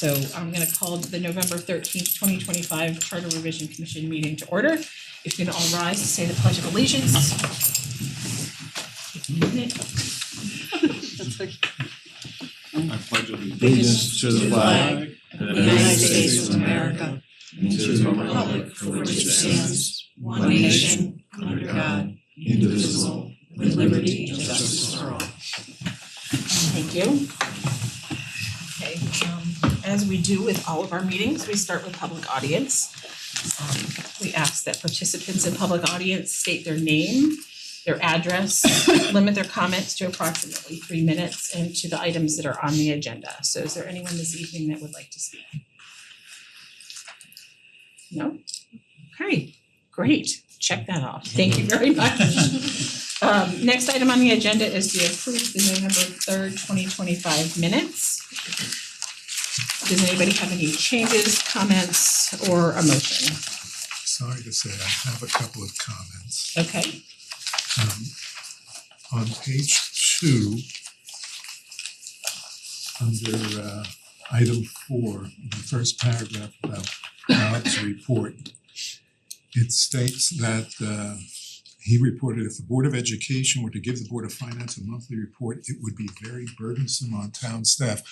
So I'm gonna call the November 13th, 2025 Charter Revision Commission meeting to order. If you can all rise to say the Pledge of Allegiance. I pledge allegiance to the flag of the United States of America and to the republic for which it stands, one nation, under God, indivisible, with liberty and justice for all. Thank you. Okay, as we do with all of our meetings, we start with public audience. We ask that participants in public audience state their name, their address, limit their comments to approximately 3 minutes, and to the items that are on the agenda. So is there anyone this evening that would like to speak? No? Okay, great. Check that off. Thank you very much. Next item on the agenda is to approve the November 3rd, 2025 minutes. Does anybody have any changes, comments, or a motion? Sorry to say, I have a couple of comments. Okay. On page 2, under item 4, the first paragraph about Bob's report, it states that he reported if the Board of Education were to give the Board of Finance a monthly report, it would be very burdensome on town staff.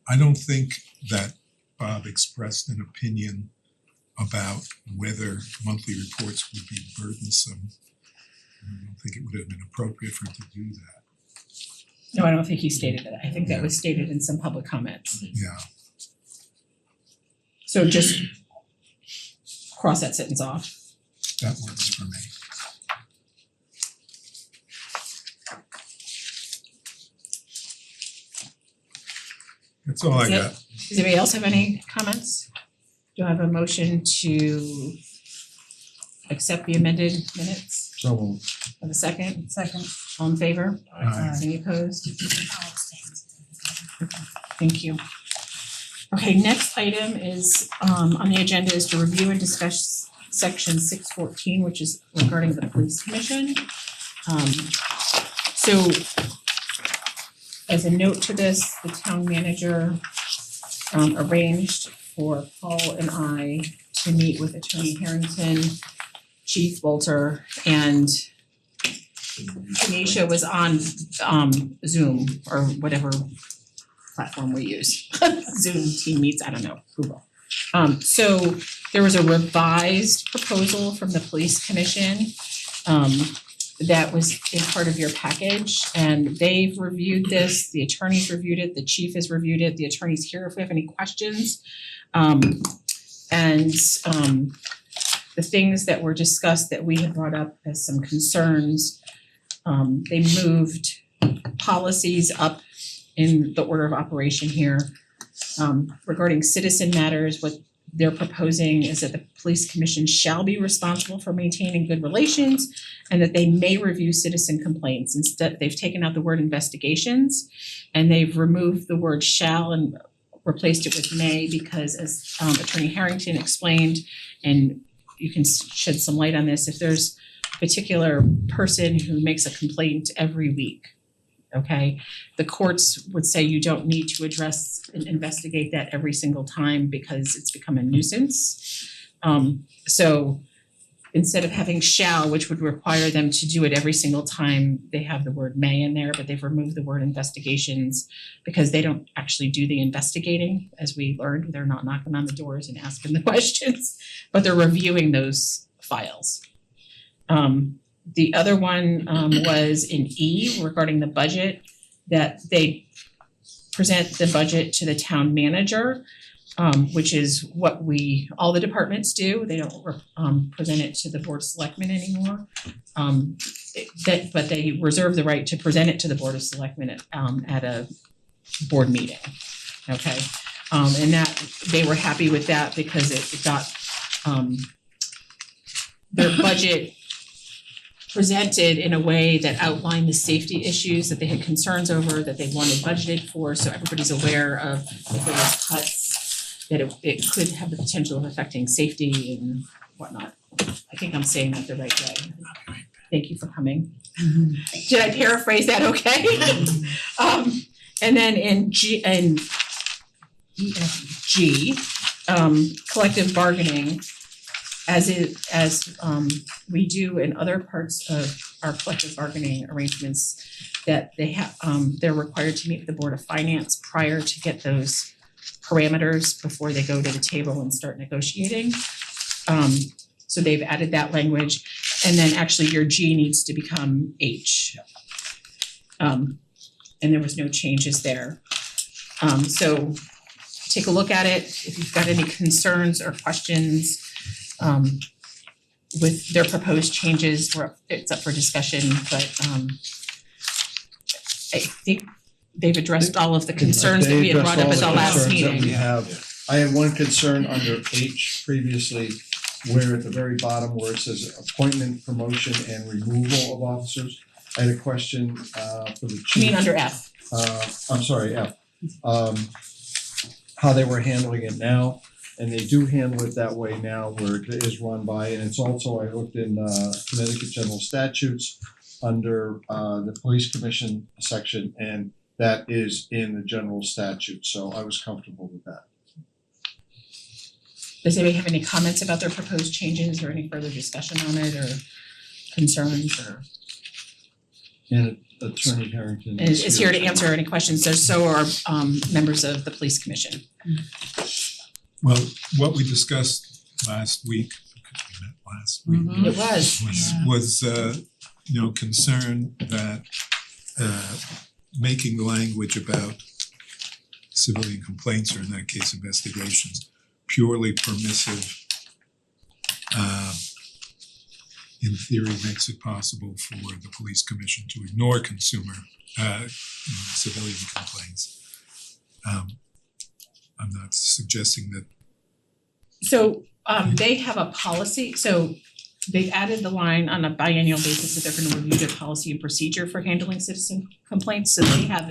I don't think that Bob expressed an opinion about whether monthly reports would be burdensome. I don't think it would have been appropriate for him to do that. No, I don't think he stated that. I think that was stated in some public comments. Yeah, So just cross that sentence off. that works for me. That's all I Yep. got. Does anybody else have any comments? Do I have a motion to accept the amended minutes? So moved. Have a second? Second. All in favor? Aye. Any opposed? Thank you. Okay, next item is on the agenda is to review and discuss section 614, which is regarding the police commission. So as a note to this, the town manager arranged for Paul and I to meet with Attorney Harrington, Chief Bolter, and Tanisha was on Zoom or whatever platform we use. Zoom, Team Meets, I don't know, Google. So there was a revised proposal from the police commission that was in part of your package, and they've reviewed this, the attorneys reviewed it, the chief has reviewed it, the attorney's here if we have any questions. The things that were discussed that we had brought up as some concerns, they moved policies up in the order of operation here. Regarding citizen matters, what they're proposing is that the police commission shall be responsible for maintaining good relations and that they may review citizen complaints. Instead, they've taken out the word investigations and they've removed the word shall and replaced it with may because as Attorney Harrington explained, and you can shed some light on this, if there's a particular person who makes a complaint every week, okay, the courts would say you don't need to address and investigate that every single time because it's become a nuisance. So instead of having shall, which would require them to do it every single time, they have the word may in there, but they've removed the word investigations because they don't actually do the investigating. As we learned, they're not knocking on the doors and asking the questions, but they're reviewing those files. The other one was in E regarding the budget, that they present the budget to the town manager, which is what all the departments do. They don't present it to the board of selectmen anymore. But they reserve the right to present it to the board of selectmen at a board meeting. Okay, and that they were happy with that because it got their budget presented in a way that outlined the safety issues that they had concerns over, that they wanted budgeted for, so everybody's aware of if there was cuts, that it could have the potential of affecting safety and whatnot. I think I'm saying that the right way. Thank you for coming. Did I paraphrase that okay? And then in G and E, F, G, collective bargaining, as we do in other parts of our collective bargaining arrangements, that they have, they're required to meet with the Board of Finance prior to get those parameters before they go to the table and start negotiating. So they've added that language, and then actually your G needs to become H. And there was no changes there. So take a look at it. If you've got any concerns or questions with their proposed changes, it's up for discussion, but I think they've addressed all of the concerns that we had brought up at the last meeting. I had one concern under H previously, where at the very bottom where it says appointment, promotion and removal of officers. I had a question for the chief. You mean under F? I'm sorry, F. How they were handling it now, and they do handle it that way now where it is run by, and it's also, I looked in Connecticut General Statutes under the Police Commission section, and that is in the general statute, so I was comfortable with that. Does anybody have any comments about their proposed changes or any further discussion on it or concerns or? And Attorney Harrington Is here to answer any questions, so are members of the Police Commission. Well, what we discussed last week, because we met last week. It was. Was concern that making the language about civilian complaints, or in that case investigations, purely permissive, in theory makes it possible for the police commission to ignore consumer civilian complaints. I'm not suggesting that. So they have a policy, so they've added the line on a biannual basis that they're gonna review their policy and procedure for handling citizen complaints. So they have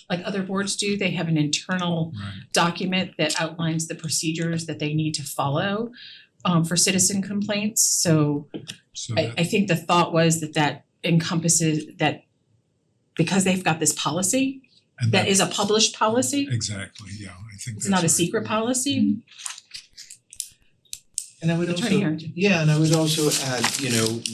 like other boards do, they have an internal document that outlines the procedures that they need to follow for citizen complaints. So I think the thought was that encompasses that, because they've got this policy that is a published policy. Exactly, yeah, I think It's not a secret policy. And I would Attorney Harrington. and I would also add,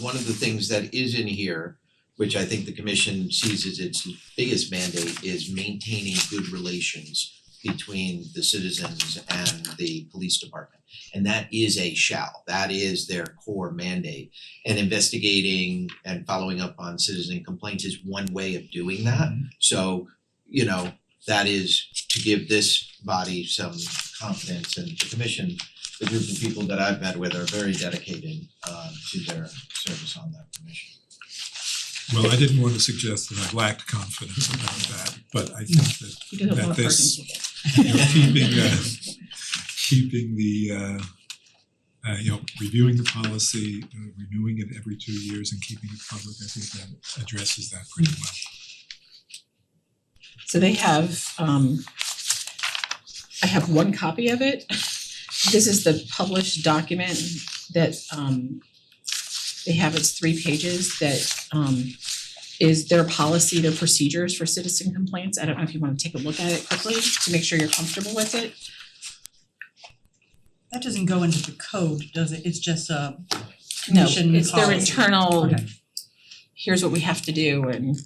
one of the things that is in here, which I think the commission sees as its biggest mandate, is maintaining good relations between the citizens and the police department. And that is a that is their core mandate. And investigating and following up on citizen complaints is one way of doing that. So, that is to give this body some confidence, and the commission, the group of people that I've met with are very dedicated to their service on that commission. Well, I didn't want to suggest that I lacked confidence about that, but I think that this, keeping the reviewing the policy, renewing it every 2 years and keeping it public, I think that addresses that pretty well. So they have, I have one copy of it. This is the published document that they have. It's 3 pages that is their policy, their procedures for citizen complaints. I don't know if you wanna take a look at it quickly to make sure you're comfortable with it. That doesn't go into the code, does it? It's just a No, commission it's their policy. internal, Okay. here's what we have to do and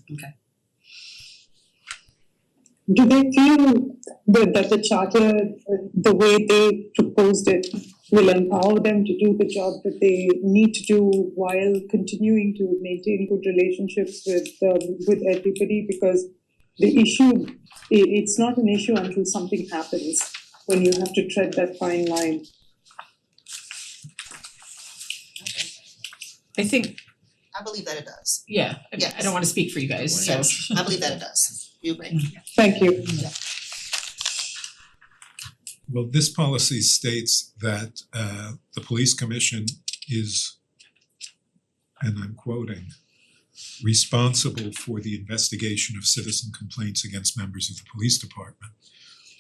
Do they feel that the charter, the way they proposed it, will empower them to do the job that they need to do while continuing to maintain good relationships with everybody? Because the issue, it's not an issue until something happens, when you have to tread that fine line. I think, I believe that it does. yeah, I Yes. don't wanna speak for you guys, so. Yes, I believe that it does. You agree? Thank you. Well, this policy states that the police commission is, and I'm quoting, responsible for the investigation of citizen complaints against members of the police department,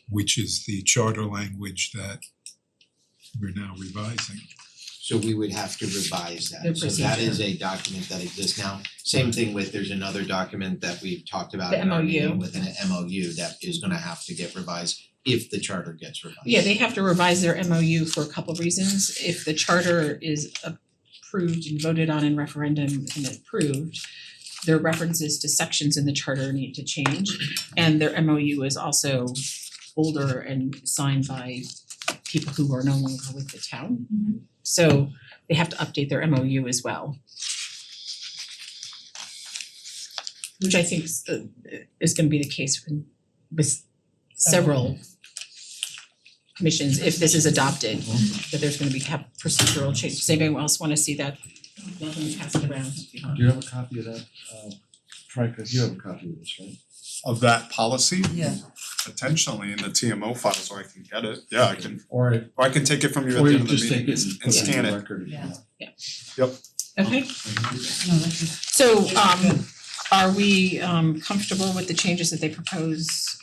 which is the charter language that we're now revising. So we would have to revise The that. So that procedure. is a document that exists now. Same thing with, there's another document that we've talked about The in our MOU. meeting with an MOU that is gonna have to get revised if the charter gets revised. Yeah, they have to revise their MOU for a couple reasons. If the charter is approved and voted on in referendum and approved, their references to sections in the charter need to change. And their MOU is also older and signed by people who are no longer with the town. So they have to update their MOU as well. Which I think is gonna be the case with several commissions, if this is adopted, that there's gonna be procedural change. Does anybody else wanna see that? Let me pass it around. Do you have a copy of that? Frank, you have a copy of this, right? Of that policy, Yeah. potentially in the TMO files, or I can get it, yeah, I can, Or or I can take it from you at or the you end of the just take meeting it and and put it scan in the it. record. Yeah. Okay, No, that's just. so are we comfortable with the changes that they propose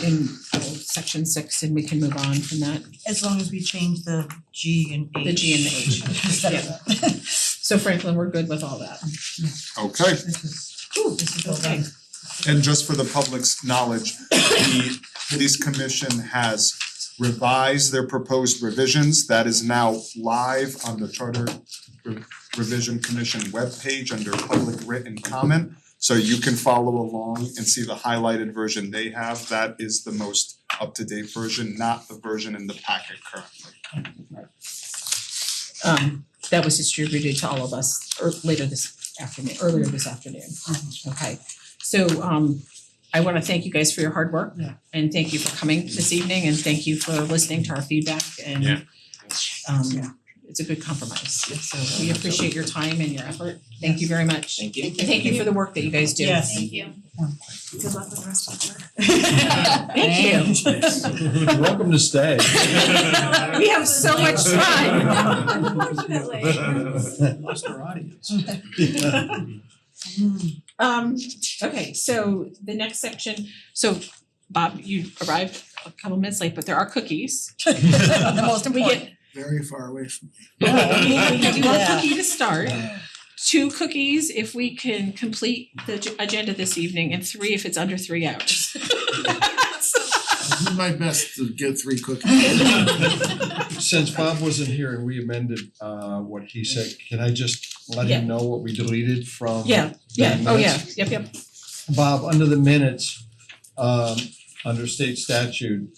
in section 6 and we can move on from that? As long as we change the G and H. The G and the H. Instead of that. So Franklin, we're good with all that. Okay, This is all done. and just for the public's knowledge, the police commission has revised their proposed revisions. That is now live on the Charter Revision Commission webpage under public written comment. So you can follow along and see the highlighted version they have. That is the most up-to-date version, not the version in the packet currently. That was distributed to all of us earlier this afternoon. Okay, so I wanna thank you guys for your hard work. Yeah. And thank you for coming this evening and thank you for listening to our feedback and Yeah. it's a good compromise. So we appreciate your time and your effort. Thank you very much. Thank you. And thank you for the work that you guys do. Yes. Thank you. Good luck with the rest of the work. Thank you. Welcome to stay. We have so much time. Unfortunately. Lost our audience. Okay, so the next section, so Bob, you arrived a couple minutes late, but there are cookies. The most We important. get, Very far away from me. we do one Yeah. cookie to start, 2 cookies if we can complete the agenda this evening, and 3 if it's under 3 hours. I'll do my best to get 3 cookies. Since Bob wasn't here and we amended what he said, can I just let Yeah. him know what we deleted from Yeah, the yeah, oh yeah, minutes? yep. Bob, under the minutes, under state statute,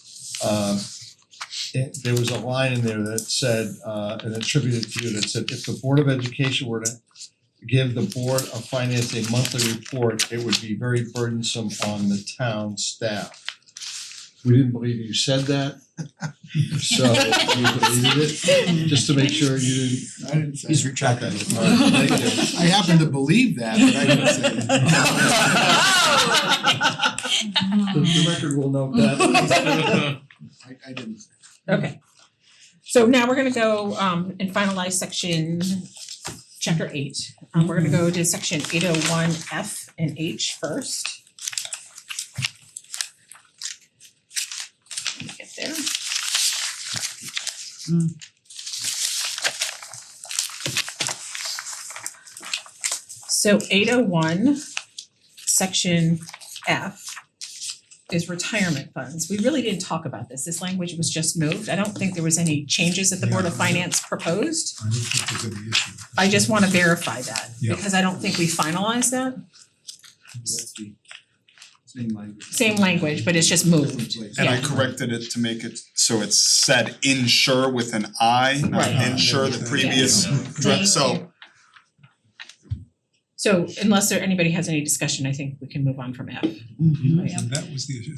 there was a line in there that said, and attributed to you, that said, if the Board of Education were to give the Board of Finance a monthly report, it would be very burdensome on the town staff. We didn't believe you said that, so we deleted it, just to make sure you didn't. I didn't say. He's retracted it. All right, thank you. I happen to believe that, but I didn't say it. The record will note that. I didn't. Okay. So now we're gonna go and finalize chapter 8. We're gonna go to section 801 F and H first. Let me get there. So 801 section F is retirement funds. We really didn't talk about this. This language was just moved. I don't think there was any changes that the Board of Finance proposed. I don't think there's any issue. I just wanna verify that Yeah. because I don't think we finalized that. That's the same language. Same language, but it's just moved. And I Yeah. corrected it to make it so it's said insure with an I, not Right. insure the previous draft, so So unless anybody has any discussion, I think we can move on from F. And that was the issue.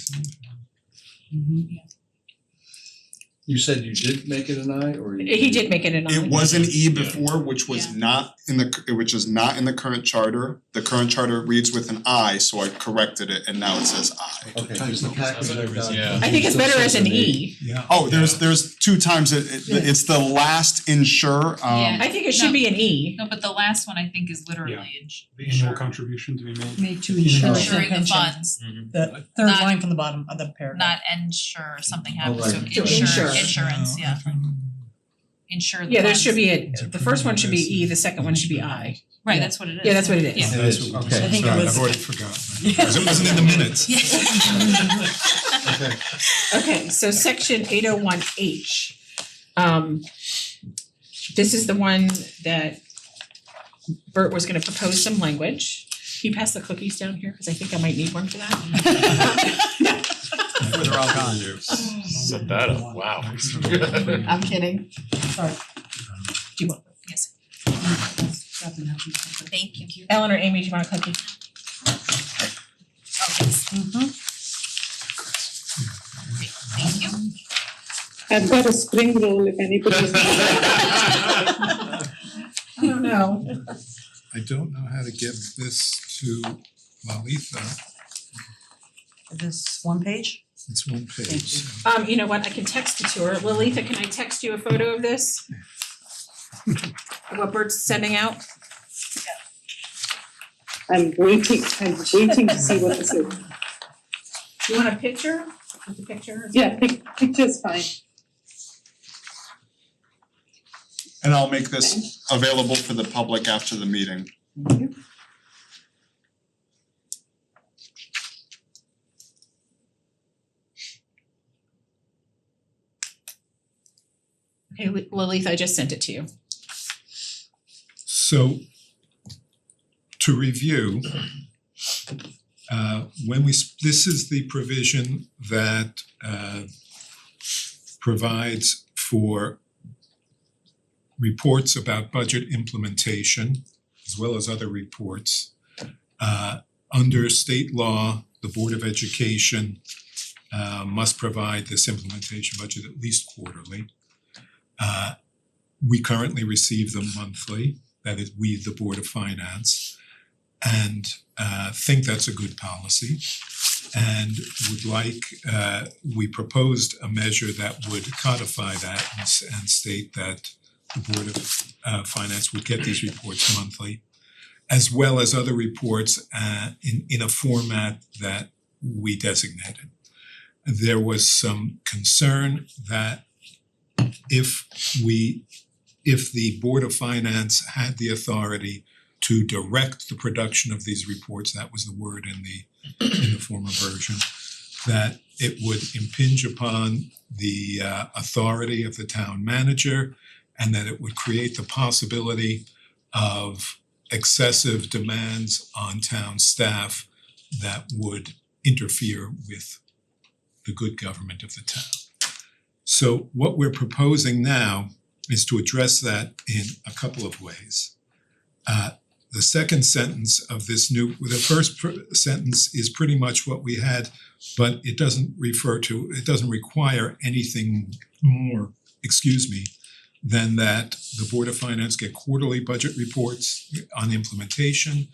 You said you did make it an I, or you? He did make it an I. it was an E before, which was Yeah. not in the current charter. The current charter reads with an I, so I corrected it and now it says I. Okay, because the package I got. I think it's better as an E. Yeah. Oh, there's 2 times it's the last insure, Yeah. I think it should be an E. No, but the last one I think is literally The annual contribution to be made. Made to ensure the insuring the pension. funds, The third Not- line from the bottom of the paragraph. not ensure something happens, Oh, so right. To insure, insure. insurance, yeah. Insure the funds. Yeah, there should be the first one should be E, the second one should be I. Right, that's what it is. Yeah, that's what it is. Yeah. It is, okay. I think it Sorry, was- I've already forgotten. Because it wasn't in the minutes. Okay, Okay, so section 801H. This is the one that Bert was gonna propose some language. Can you pass the cookies down here, cause I think I might need one for that. Before they're all gone. Set that up, wow. I'm kidding. Sorry. Do you want? Yes. Thank you. Ellen or Amy, do you want a cookie? Oh, yes. Thank you. I've got a spring roll if anybody's. I don't know. I don't know how to get this to Lalitha. This one page? It's one page. You know what, I can text it to her. Lalitha, can I text you a photo of this? Of what Bert's sending out? I'm waiting to see what this is. You want a picture? With the picture? Yeah, picture's fine. And I'll make this available for the public after the meeting. Okay, Lalitha, I just sent it to you. So to review, when this is the provision that provides for reports about budget implementation as well as other reports. Under state law, the Board of Education must provide this implementation budget at least quarterly. We currently receive them monthly, that is, we, the Board of Finance, and think that's a good policy. And would like, we proposed a measure that would codify that and state that the Board of Finance would get these reports monthly, as well as other reports in a format that we designated. There was some concern that if the Board of Finance had the authority to direct the production of these reports, that was the word in the former version, that it would impinge upon the authority of the town manager, and that it would create the possibility of excessive demands on town staff that would interfere with the good government of the town. So what we're proposing now is to address that in a couple of ways. The second sentence of this the first sentence is pretty much what we had, but it doesn't require anything more, than that the Board of Finance get quarterly budget reports on implementation,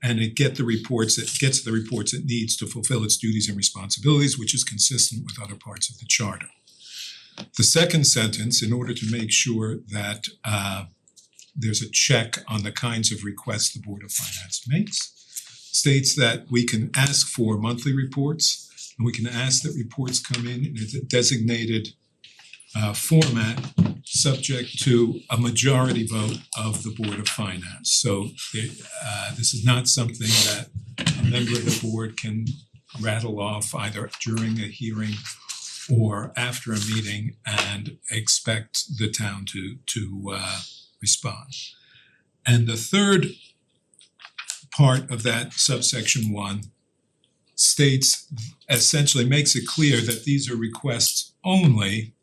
and it gets the reports it needs to fulfill its duties and responsibilities, which is consistent with other parts of the charter. The second sentence, in order to make sure that there's a check on the kinds of requests the Board of Finance makes, states that we can ask for monthly reports, and we can ask that reports come in a designated format subject to a majority vote of the Board of Finance. So this is not something that a member of the board can rattle off either during a hearing or after a meeting and expect the town to respond. And the third part of that subsection 1 essentially makes it clear that these are requests only,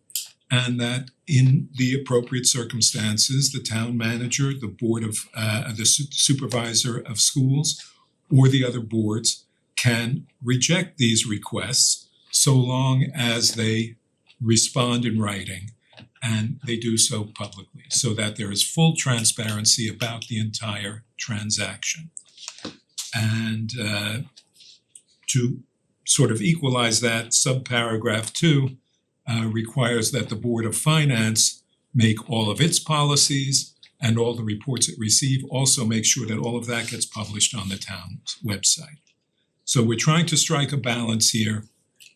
and that in the appropriate circumstances, the town manager, the board of the supervisor of schools, or the other boards can reject these requests so long as they respond in writing, and they do so publicly, so that there is full transparency about the entire transaction. And to sort of equalize that, subparagraph 2 requires that the Board of Finance make all of its policies and all the reports it receives, also make sure that all of that gets published on the town's website. So we're trying to strike a balance here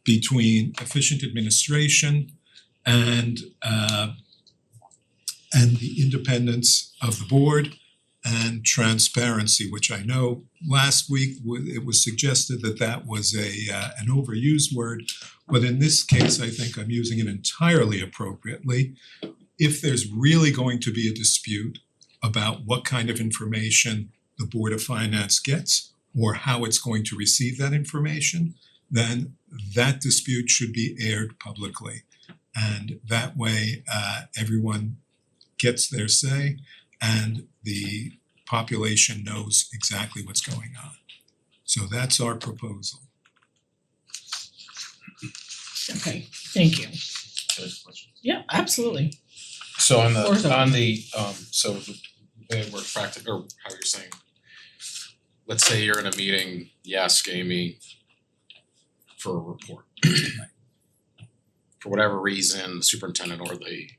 between efficient administration and the independence of the board and transparency, which I know last week it was suggested that was an overused word. But in this case, I think I'm using it entirely appropriately. If there's really going to be a dispute about what kind of information the Board of Finance gets or how it's going to receive that information, then that dispute should be aired publicly. And that way, everyone gets their say and the population knows exactly what's going on. So that's our proposal. Okay, thank you. Yeah, absolutely. So on Floor's the, open. so the way it works practically, or how you're saying, let's say you're in a meeting, you ask Amy for a report. For whatever reason, the superintendent or the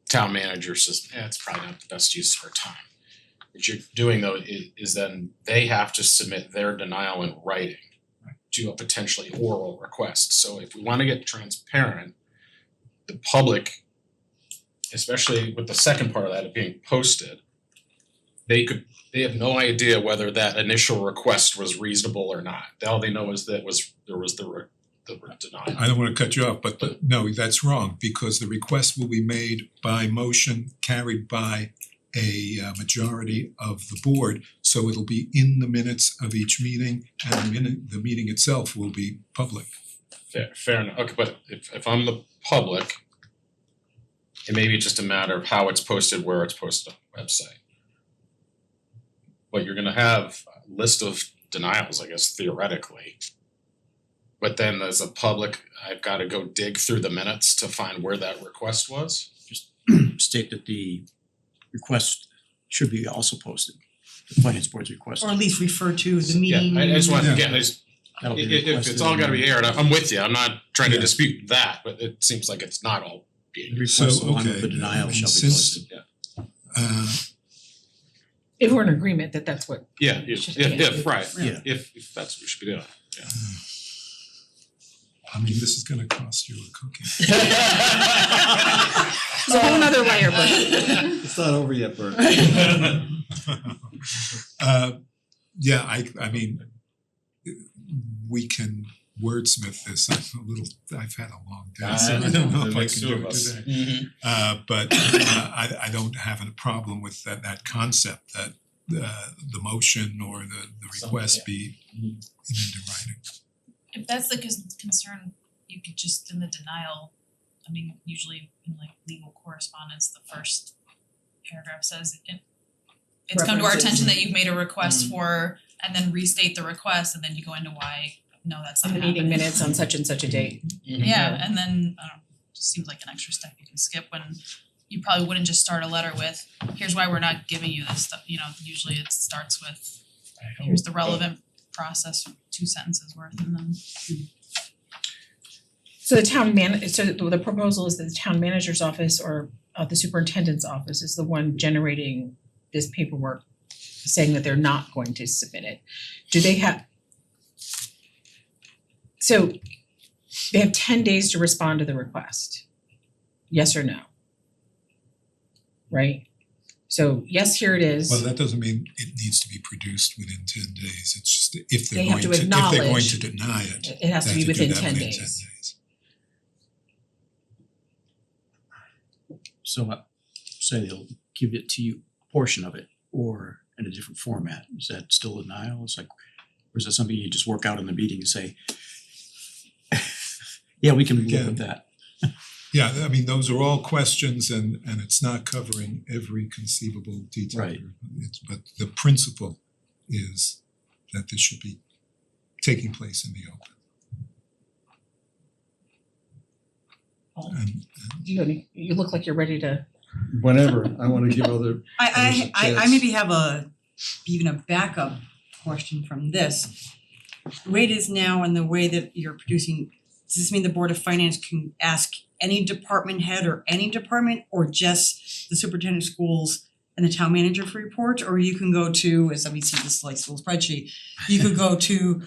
town manager says, it's probably not the best use of our time. What you're doing though is then they have to submit their denial in writing to a potentially oral request. So if we wanna get transparent, the public, especially with the second part of that, it being posted, they have no idea whether that initial request was reasonable or not. All they know is that there was the denial. I don't wanna cut you off, but no, that's wrong, because the request will be made by motion carried by a majority of the board, so it'll be in the minutes of each meeting, and the meeting itself will be public. Fair enough, okay, but if I'm the public, it may be just a matter of how it's posted, where it's posted on the website. But you're gonna have a list of denials, I guess, theoretically. But then as a public, I've gotta go dig through the minutes to find where that request was. Just state that the request should be also posted, the finance board's request. Or at least refer to the meeting. Yeah, I just want, Yeah. again, That'll be if it's requested all in- gotta be aired, I'm with you, I'm not trying to Yeah. dispute that, but it seems like it's not all being. The request So, along with okay, the denial shall be since- posted. If we're in agreement that that's what, Yeah, if right, Yeah. if that's what we should be doing, yeah. I mean, this is gonna cost you a cookie. there's a whole nother layer, but It's not over yet, Bert. Yeah, I mean, we can wordsmith this, I've had a long day, so I don't know if I can do it today. But I don't have a problem with that concept that the motion or the request be into writing. If that's the concern, you could just in the denial, I mean, usually in like legal correspondence, the first paragraph says it's come to our attention that you've made a request for, and then restate the request, and then you go into why, no, that's in not the meeting happening. minutes on such and such a date. Yeah, and then, I don't know, just seems like an extra step you can skip when you probably wouldn't just start a letter with, here's why we're not giving you this stuff, usually it starts with, here's the relevant process, 2 sentences worth, and then. So the proposal is that the town manager's office or the superintendent's office is the one generating this paperwork saying that they're not going to submit it. Do they have? So they have 10 days to respond to the request. Yes or no? Right? So yes, here it is. Well, that doesn't mean it needs to be produced within 10 days, it's just if They they're have going to if they're going acknowledge to deny it, It has to they be have to do within that 10 within days. 10 days. So say they'll give it to you, a portion of it, or in a different format, is that still a denial? It's like, or is that something you just work out in the meeting and say, yeah, we can live Again, with that? Yeah, I mean, those are all questions and it's not covering every conceivable detail. Right. But the principle is that this should be taking place in the open. And You look like you're ready to. Whenever, I wanna give other. I Yes. maybe have even a backup question from this. The way it is now and the way that you're producing, does this mean the Board of Finance can ask any department head or any department, or just the superintendent of schools and the town manager for reports? Or you can go to, as we see this like little spreadsheet, you could go to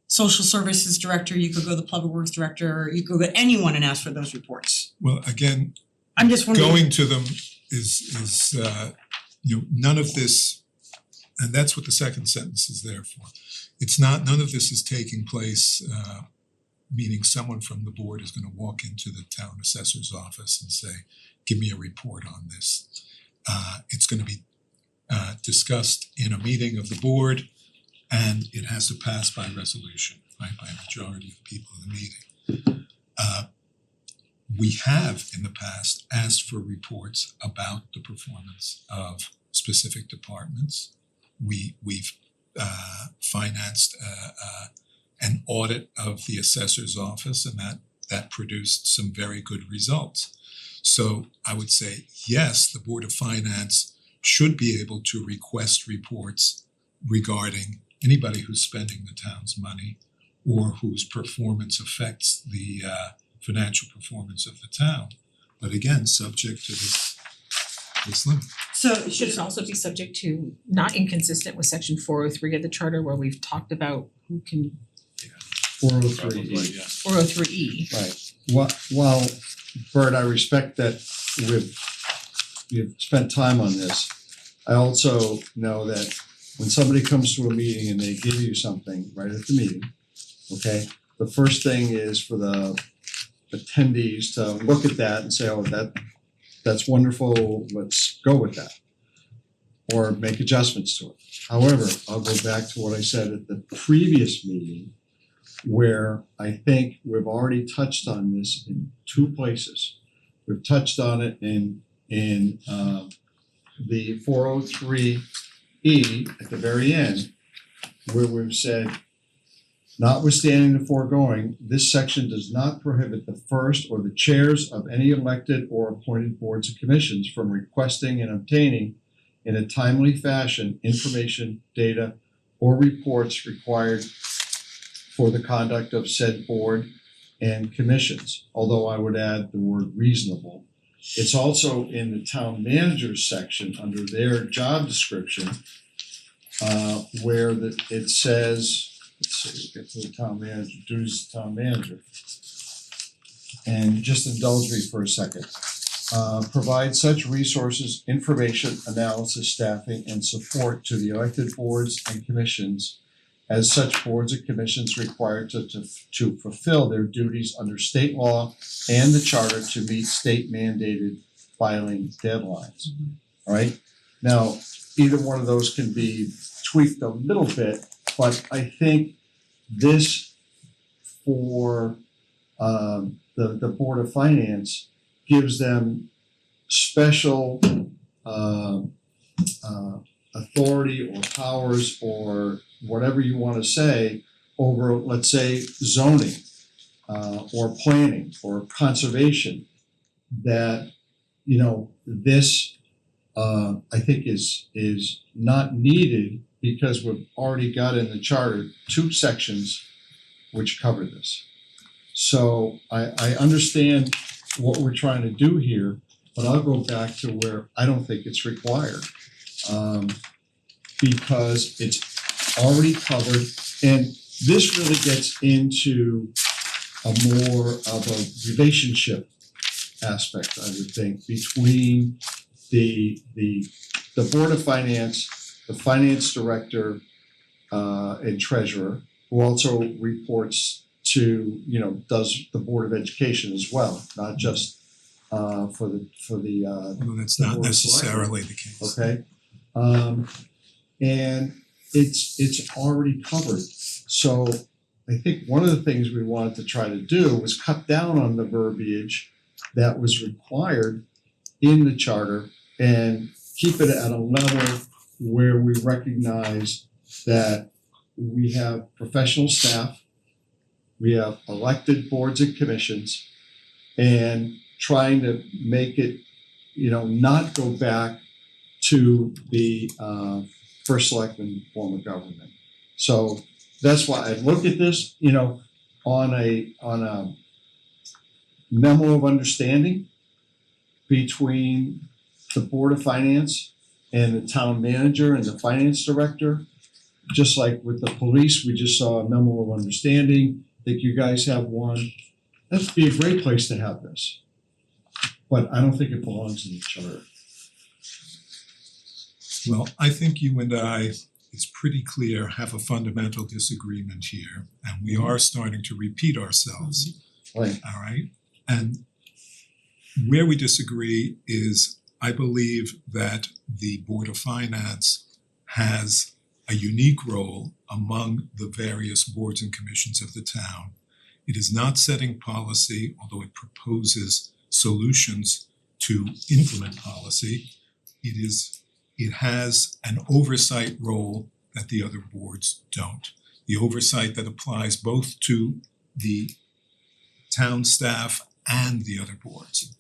social services director, you could go to the public works director, you could go to anyone and ask for those reports. well, again, I'm just wondering. going to them is none of this, and that's what the second sentence is there for. It's not, none of this is taking place meaning someone from the board is gonna walk into the town assessor's office and say, give me a report on this. It's gonna be discussed in a meeting of the board, and it has to pass by resolution, right, by a majority of people in the meeting. We have in the past asked for reports about the performance of specific departments. We've financed an audit of the assessor's office, and that produced some very good results. So I would say, yes, the Board of Finance should be able to request reports regarding anybody who's spending the town's money or whose performance affects the financial performance of the town. But again, subject to this limit. So Should it also be subject to, not inconsistent with section 403 of the charter where we've talked about who can, 403 Probably, yes. 403E. Right. While Bert, I respect that you've spent time on this. I also know that when somebody comes to a meeting and they give you something right at the meeting, okay, the first thing is for the attendees to look at that and say, oh, that's wonderful, let's go with that. Or make adjustments to it. However, I'll go back to what I said at the previous meeting, where I think we've already touched on this in two places. We've touched on it in the 403E at the very end, where we've said, notwithstanding the foregoing, this section does not prohibit the first or the chairs of any elected or appointed boards and commissions from requesting and obtaining in a timely fashion information, data, or reports required for the conduct of said board and commissions, although I would add the word reasonable. It's also in the town manager's section under their job description, where it says, let's see, get to the town manager, duties of the town manager. And just indulge me for a second. Provide such resources, information, analysis, staffing, and support to the elected boards and commissions as such boards and commissions required to fulfill their duties under state law and the charter to meet state mandated filing deadlines. All right? Now, either one of those can be tweaked a little bit, but I think this for the Board of Finance gives them special authority or powers or whatever you want to say over, let's say, zoning or planning or conservation, that, you know, this I think is not needed because we've already got in the charter two sections which cover this. So I understand what we're trying to do here, but I'll go back to where I don't think it's required. Because it's already covered, and this really gets into a more of a relationship aspect, I would think, between the Board of Finance, the finance director and treasurer, who also reports to, you know, does the Board of Education as well, not just for the Well, that's not necessarily the case. okay? And it's already covered. So I think one of the things we wanted to try to do was cut down on the verbiage that was required in the charter and keep it at a level where we recognize that we have professional staff, we have elected boards and commissions, and trying to make it, you know, not go back to the first selectman form of government. So that's why I looked at this, you know, on a memo of understanding between the Board of Finance and the town manager and the finance director. Just like with the police, we just saw a memo of understanding. I think you guys have one. That'd be a great place to have this. But I don't think it belongs in the charter. Well, I think you and I, it's pretty clear, have a fundamental disagreement here, and we are starting to repeat ourselves. Right. All right? And where we disagree is, I believe that the Board of Finance has a unique role among the various boards and commissions of the town. It is not setting policy, although it proposes solutions to implement policy. It has an oversight role that the other boards don't. The oversight that applies both to the town staff and the other boards.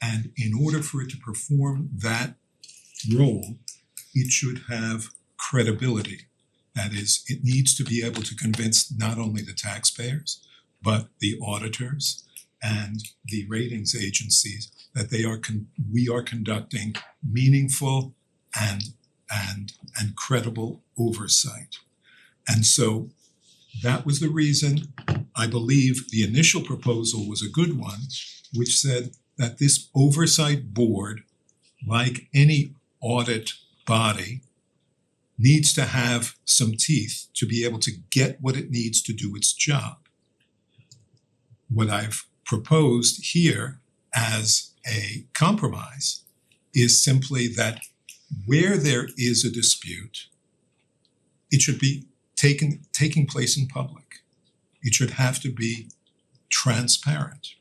And in order for it to perform that role, it should have credibility. That is, it needs to be able to convince not only the taxpayers, but the auditors and the ratings agencies that we are conducting meaningful and credible oversight. And so that was the reason I believe the initial proposal was a good one, which said that this oversight board, like any audit body, needs to have some teeth to be able to get what it needs to do its job. What I've proposed here as a compromise is simply that where there is a dispute, it should be taking place in public. It should have to be transparent.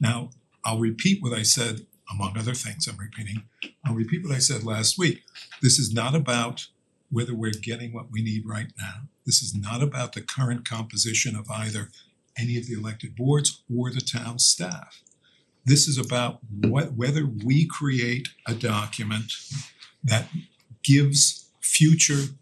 Now, I'll repeat what I said, among other things I'll repeat what I said last week. This is not about whether we're getting what we need right now. This is not about the current composition of either any of the elected boards or the town staff. This is about whether we create a document that gives future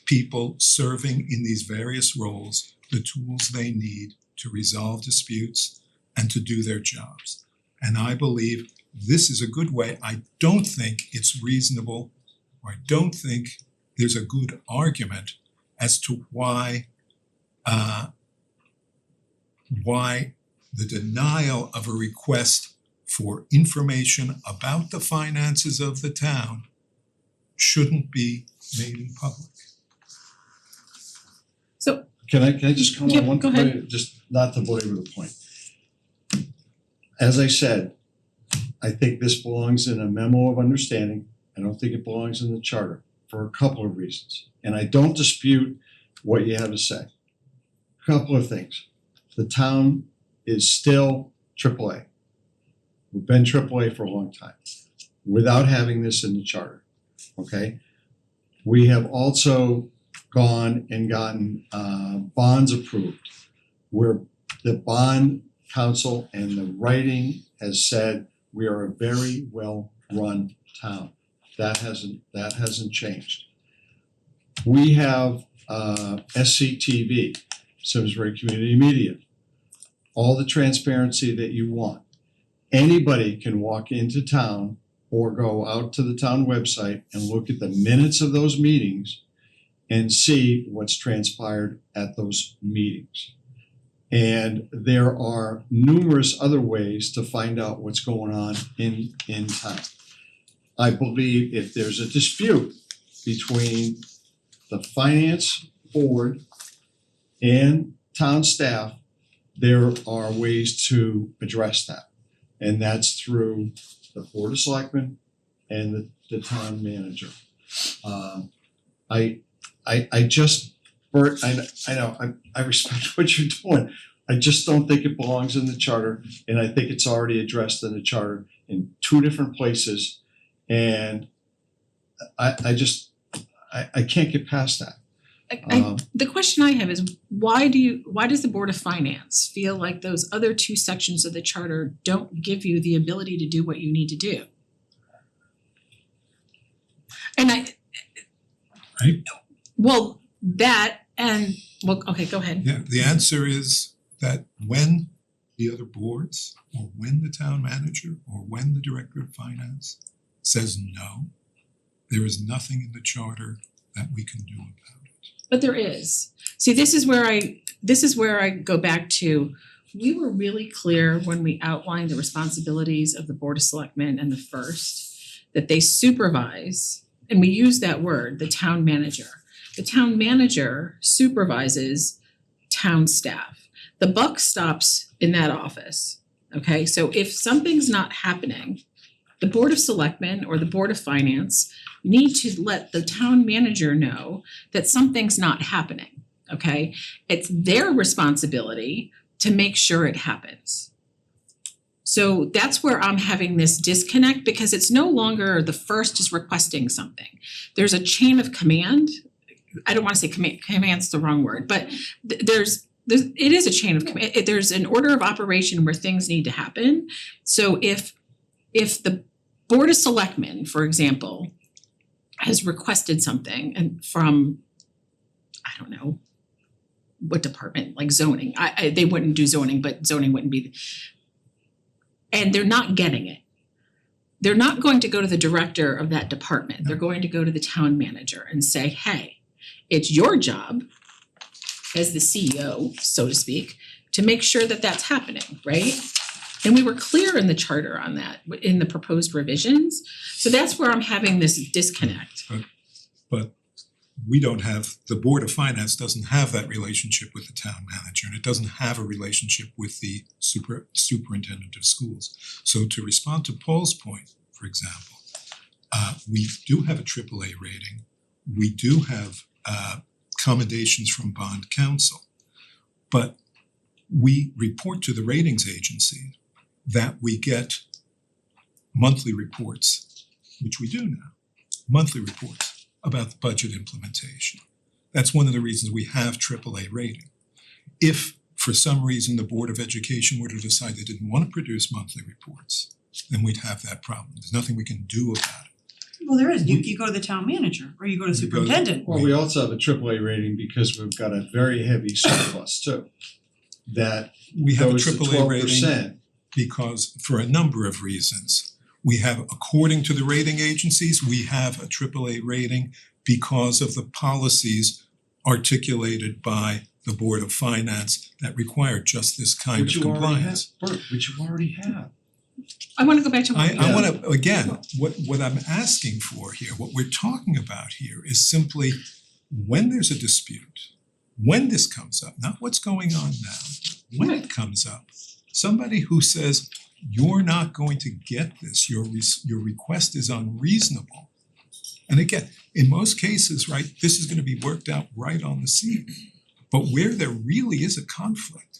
people serving in these various roles the tools they need to resolve disputes and to do their jobs. And I believe this is a good way. I don't think it's reasonable, or I don't think there's a good argument as to why the denial of a request for information about the finances of the town shouldn't be made in public. So Can I just comment Yeah, on one go ahead. point, just not to belabor the point. As I said, I think this belongs in a memo of understanding. I don't think it belongs in the charter for a couple of reasons. And I don't dispute what you have to say. Couple of things. The town is still AAA. We've been AAA for a long time without having this in the charter, okay? We have also gone and gotten bonds approved where the bond council and the writing has said we are a very well-run town. That hasn't changed. We have SCTV, Simsbury Community Media, all the transparency that you want. Anybody can walk into town or go out to the town website and look at the minutes of those meetings and see what's transpired at those meetings. And there are numerous other ways to find out what's going on in town. I believe if there's a dispute between the finance board and town staff, there are ways to address that. And that's through the Board of Selectmen and the town manager. I just, Bert, I know, I respect what you're doing. I just don't think it belongs in the charter, and I think it's already addressed in the charter in two different places. And I can't get past that. The question I have is why does the Board of Finance feel like those other two sections of the charter don't give you the ability to do what you need to do? And okay, go ahead. Yeah, the answer is that when the other boards, or when the town manager, or when the director of finance says no, there is nothing in the charter that we can do about it. But there is. See, this is where I go back to, we were really clear when we outlined the responsibilities of the Board of Selectmen and the first, that they supervise, and we use that word, the town manager. The town manager supervises town staff. The buck stops in that office, okay? So if something's not happening, the Board of Selectmen or the Board of Finance need to let the town manager know that something's not happening, okay? It's their responsibility to make sure it happens. So that's where I'm having this disconnect, because it's no longer the first is requesting something. There's a chain of command. I don't wanna say command's the wrong word, but there's it is a chain of command. There's an order of operation where things need to happen. So if the Board of Selectmen, for example, has requested something and from, I don't know, what department, like zoning, they wouldn't do zoning, but zoning wouldn't be, and they're not getting it. They're not going to go to the director of that department. They're going to go to the town manager and say, hey, it's your job as the CEO, so to speak, to make sure that that's happening, right? And we were clear in the charter on that, in the proposed revisions. So that's where I'm having this disconnect. But we don't have, the Board of Finance doesn't have that relationship with the town manager, and it doesn't have a relationship with the superintendent of schools. So to respond to Paul's point, for example, we do have a AAA rating. We do have commendations from bond counsel. But we report to the ratings agency that we get monthly reports, which we do now, monthly reports about the budget implementation. That's one of the reasons we have AAA rating. If for some reason the Board of Education were to decide they didn't want to produce monthly reports, then we'd have that problem. There's nothing we can do about it. Well, there is. You go to the town manager or you go to You go to- superintendent. Well, we also have a AAA rating because we've got a very heavy surplus too. That We have a goes to AAA rating 12%. because for a number of reasons. We have, according to the rating agencies, we have a AAA rating because of the policies articulated by the Board of Finance that require just this kind Which of you already have, compliance. Bert, which you already have. I wanna go back to what I wanna, again, what I'm asking for here, what we're talking about here is simply when there's a dispute, when this comes up, not what's going on now, when it comes up, somebody who says, you're not going to get this, your request is unreasonable. And again, in most cases, right, this is gonna be worked out right on the scene. But where there really is a conflict,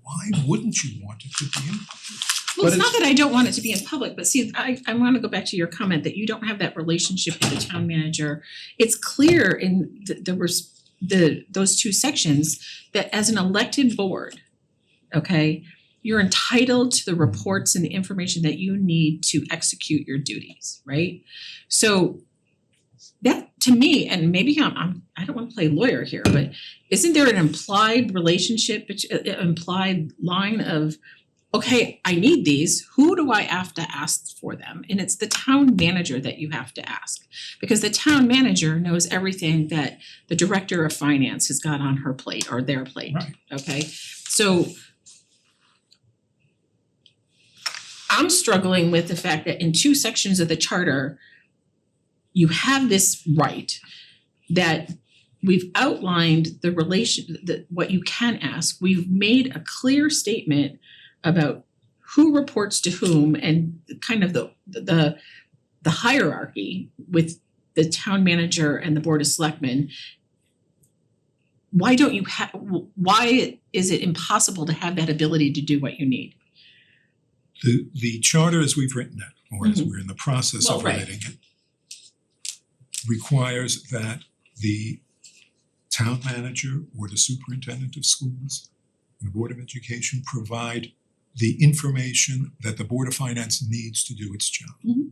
why wouldn't you want it to be in? Well, it's But not that I don't want it to be in public, but see, I wanna go back to your comment that you don't have that relationship with the town manager. It's clear in those two sections that as an elected board, okay, you're entitled to the reports and the information that you need to execute your duties, right? So that, to me, and maybe I don't wanna play lawyer here, but isn't there an implied relationship, implied line of, okay, I need these, who do I have to ask for them? And it's the town manager that you have to ask. Because the town manager knows everything that the director of finance has got on her plate or their plate, Right. okay? So I'm struggling with the fact that in two sections of the charter, you have this right that we've outlined the relation, what you can ask. We've made a clear statement about who reports to whom and kind of the hierarchy with the town manager and the Board of Selectmen. Why why is it impossible to have that ability to do what you need? The charter as we've written it, or as we're in the process of Well, right. writing it, requires that the town manager or the superintendent of schools and the Board of Education provide the information that the Board of Finance needs to do its job. Mhm.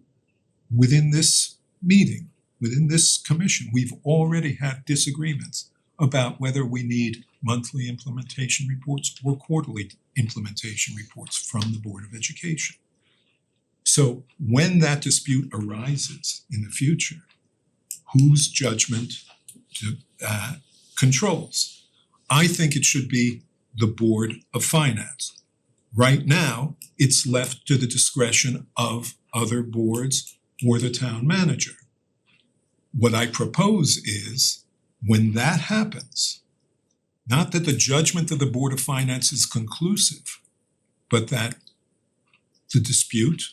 Within this meeting, within this commission, we've already had disagreements about whether we need monthly implementation reports or quarterly implementation reports from the Board of Education. So when that dispute arises in the future, whose judgment controls? I think it should be the Board of Finance. Right now, it's left to the discretion of other boards or the town manager. what I propose is, when that happens, not that the judgment of the Board of Finance is conclusive, but that the dispute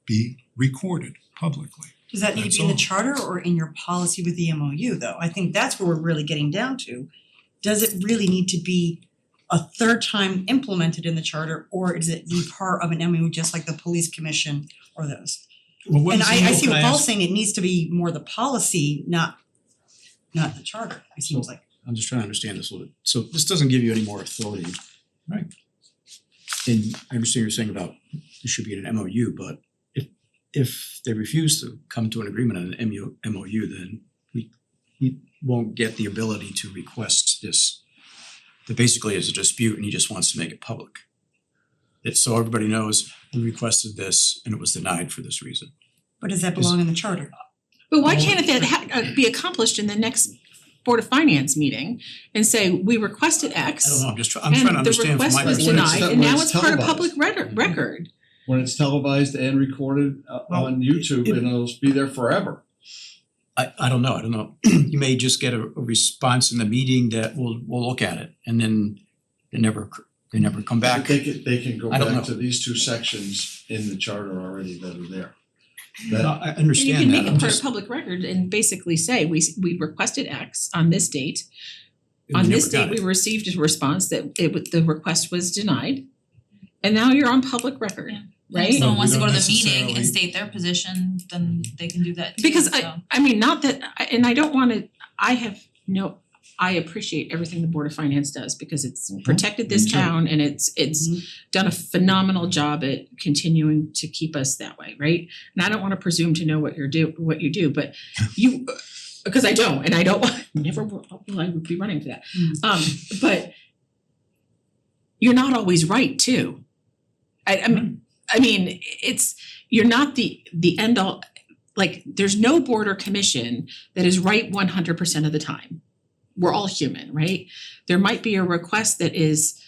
be recorded publicly. Does that need to That's be in the all. charter or in your policy with the MOU though? I think that's where we're really getting down to. Does it really need to be a third time implemented in the charter, or is it be part of an MOU just like the police commission or those? Well, what And is I the- see can what I Paul's ask- saying, it needs to be more the policy, not the charter, it seems like. I'm just trying to understand this a little bit. So this doesn't give you any more authority, right? And I understand you're saying about it should be in an MOU, but if they refuse to come to an agreement on an MOU, then we won't get the ability to request this. That basically is a dispute and he just wants to make it public. It's so everybody knows we requested this and it was denied for this reason. But does that belong in the charter? But why Well, can't that be accomplished in the next Board of Finance meeting and say, we requested X I don't know, I'm trying to understand from my and the request was perspective. denied and When now it's it's part of televised. public record. When it's televised and recorded on YouTube, and it'll be there forever. I don't know. You may just get a response in the meeting that we'll look at it and then they never come back. But they can go I don't back know. to these two sections in the charter already that are there. No, That, I You understand can that, make it I'm part of just, public record and basically say, we requested X on this date. we On never this got date, it. we received a response that the request was denied. And now you're on public record, Yeah. right? If someone we wants to go don't to the meeting necessarily- and state their position, then they can do that too, Because so. I mean, not that, and I don't wanna, I appreciate everything the Board of Finance does because it's protected this Me too. town and it's done a phenomenal job at continuing to keep us that way, right? And I don't wanna presume to know what you do, but you, because I don't, and I don't never will I would be running for that. But you're not always right too. I mean, it's, you're not the end all, like, there's no board or commission that is right 100% of the time. We're all human, right? There might be a request that is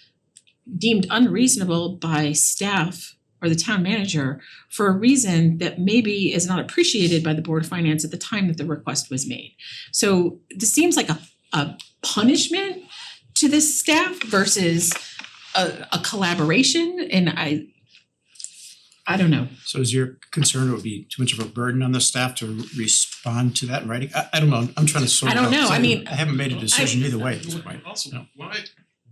deemed unreasonable by staff or the town manager for a reason that maybe is not appreciated by the Board of Finance at the time that the request was made. So this seems like a punishment to this staff versus a collaboration, and I don't know. So is your concern it would be too much of a burden on the staff to respond to that in writing? I don't know, I'm trying to sort I it out. don't know, 'cause I mean, I haven't made a decision either way at this point. Also, No.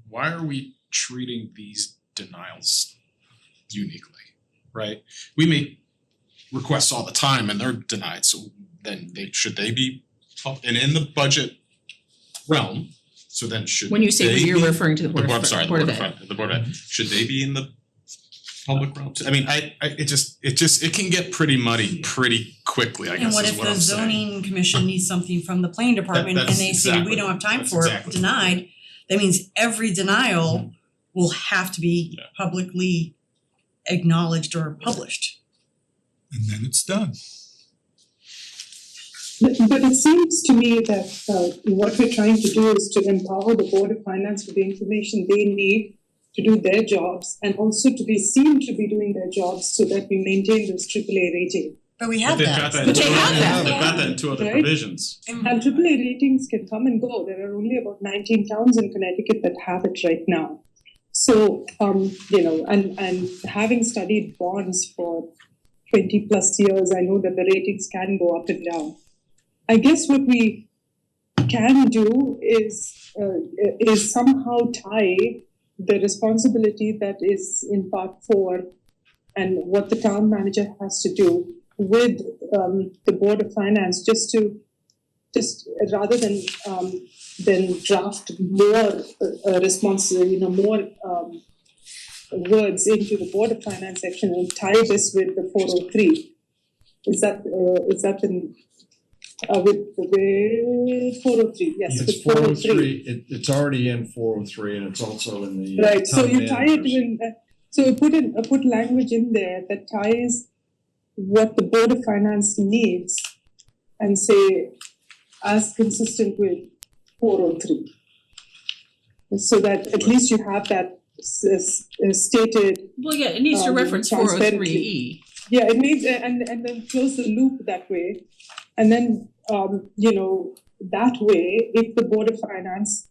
why are we treating these denials uniquely, right? We make requests all the time and they're denied, so then should they be and in the budget realm, so then should When you say they you're be- referring to the Board of I'm sorry, the Board Board of of Ed. the Board of Ed, should they be in the public realm? I mean, it can get pretty muddy pretty quickly, I And guess what is if what the I'm saying. zoning commission needs something from the planning department and that's they say, we don't have time exactly- for it, that's exactly. denied? That means every denial will have to be Yeah. publicly acknowledged or published. And then it's done. But it seems to me that what we're trying to do is to empower the Board of Finance with the information they need to do their jobs and also to be seen to be doing their jobs so that we maintain this AAA rating. But we But have they've that. got that But in they two have other, that. they've got that in two other Right. provisions. And AAA ratings can come and go. There are only about 19 towns in Connecticut that have it right now. So, and having studied bonds for 20 plus years, I know that the ratings can go up and down. I guess what we can do is somehow tie the responsibility that is in part 4 and what the town manager has to do with the Board of Finance, just rather than draft more more words into the Board of Finance section and tie this with the 403. Is that with 403? Yes, with It's 403, it's already in 403 and it's also in the Right, so town you tie it managers. in, so you put language in there that ties what the Board of Finance needs and say as consistent with 403. So that at least you have that stated, Well, yeah, it needs to reference transparently. 403E. yeah, it needs, and then close the loop that way. And then, that way, if the Board of Finance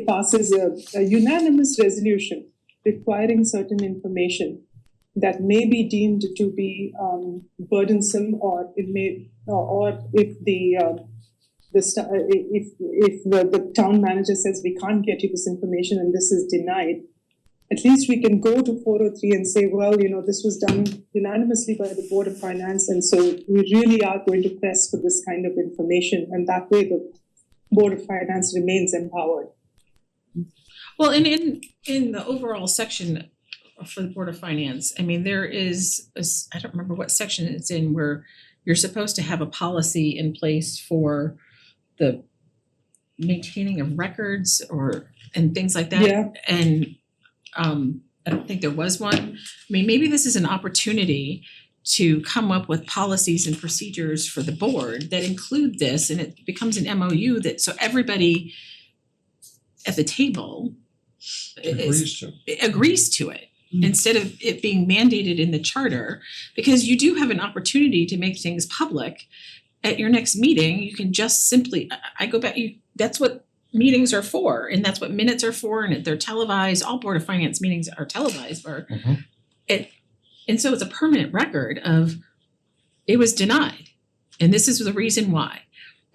passes a unanimous resolution requiring certain information that may be deemed to be burdensome, or it may, or if if the town manager says we can't get you this information and this is denied, at least we can go to 403 and say, well, this was done unanimously by the Board of Finance, and so we really are going to press for this kind of information, and that way the Board of Finance remains empowered. Well, and in the overall section for the Board of Finance, I mean, there is I don't remember what section it's in, where you're supposed to have a policy in place for the maintaining of records and things like that. Yeah. And I don't think there was one. I mean, maybe this is an opportunity to come up with policies and procedures for the board that include this, and it becomes an MOU that, so everybody at the table agrees to it. Instead of it being mandated in the charter, because you do have an opportunity to make things public. At your next meeting, you can just simply, I go back, that's what meetings are for, and that's what minutes are for, and they're televised. All Board of Finance meetings are televised, and so it's a permanent record of it was denied, and this is the reason why.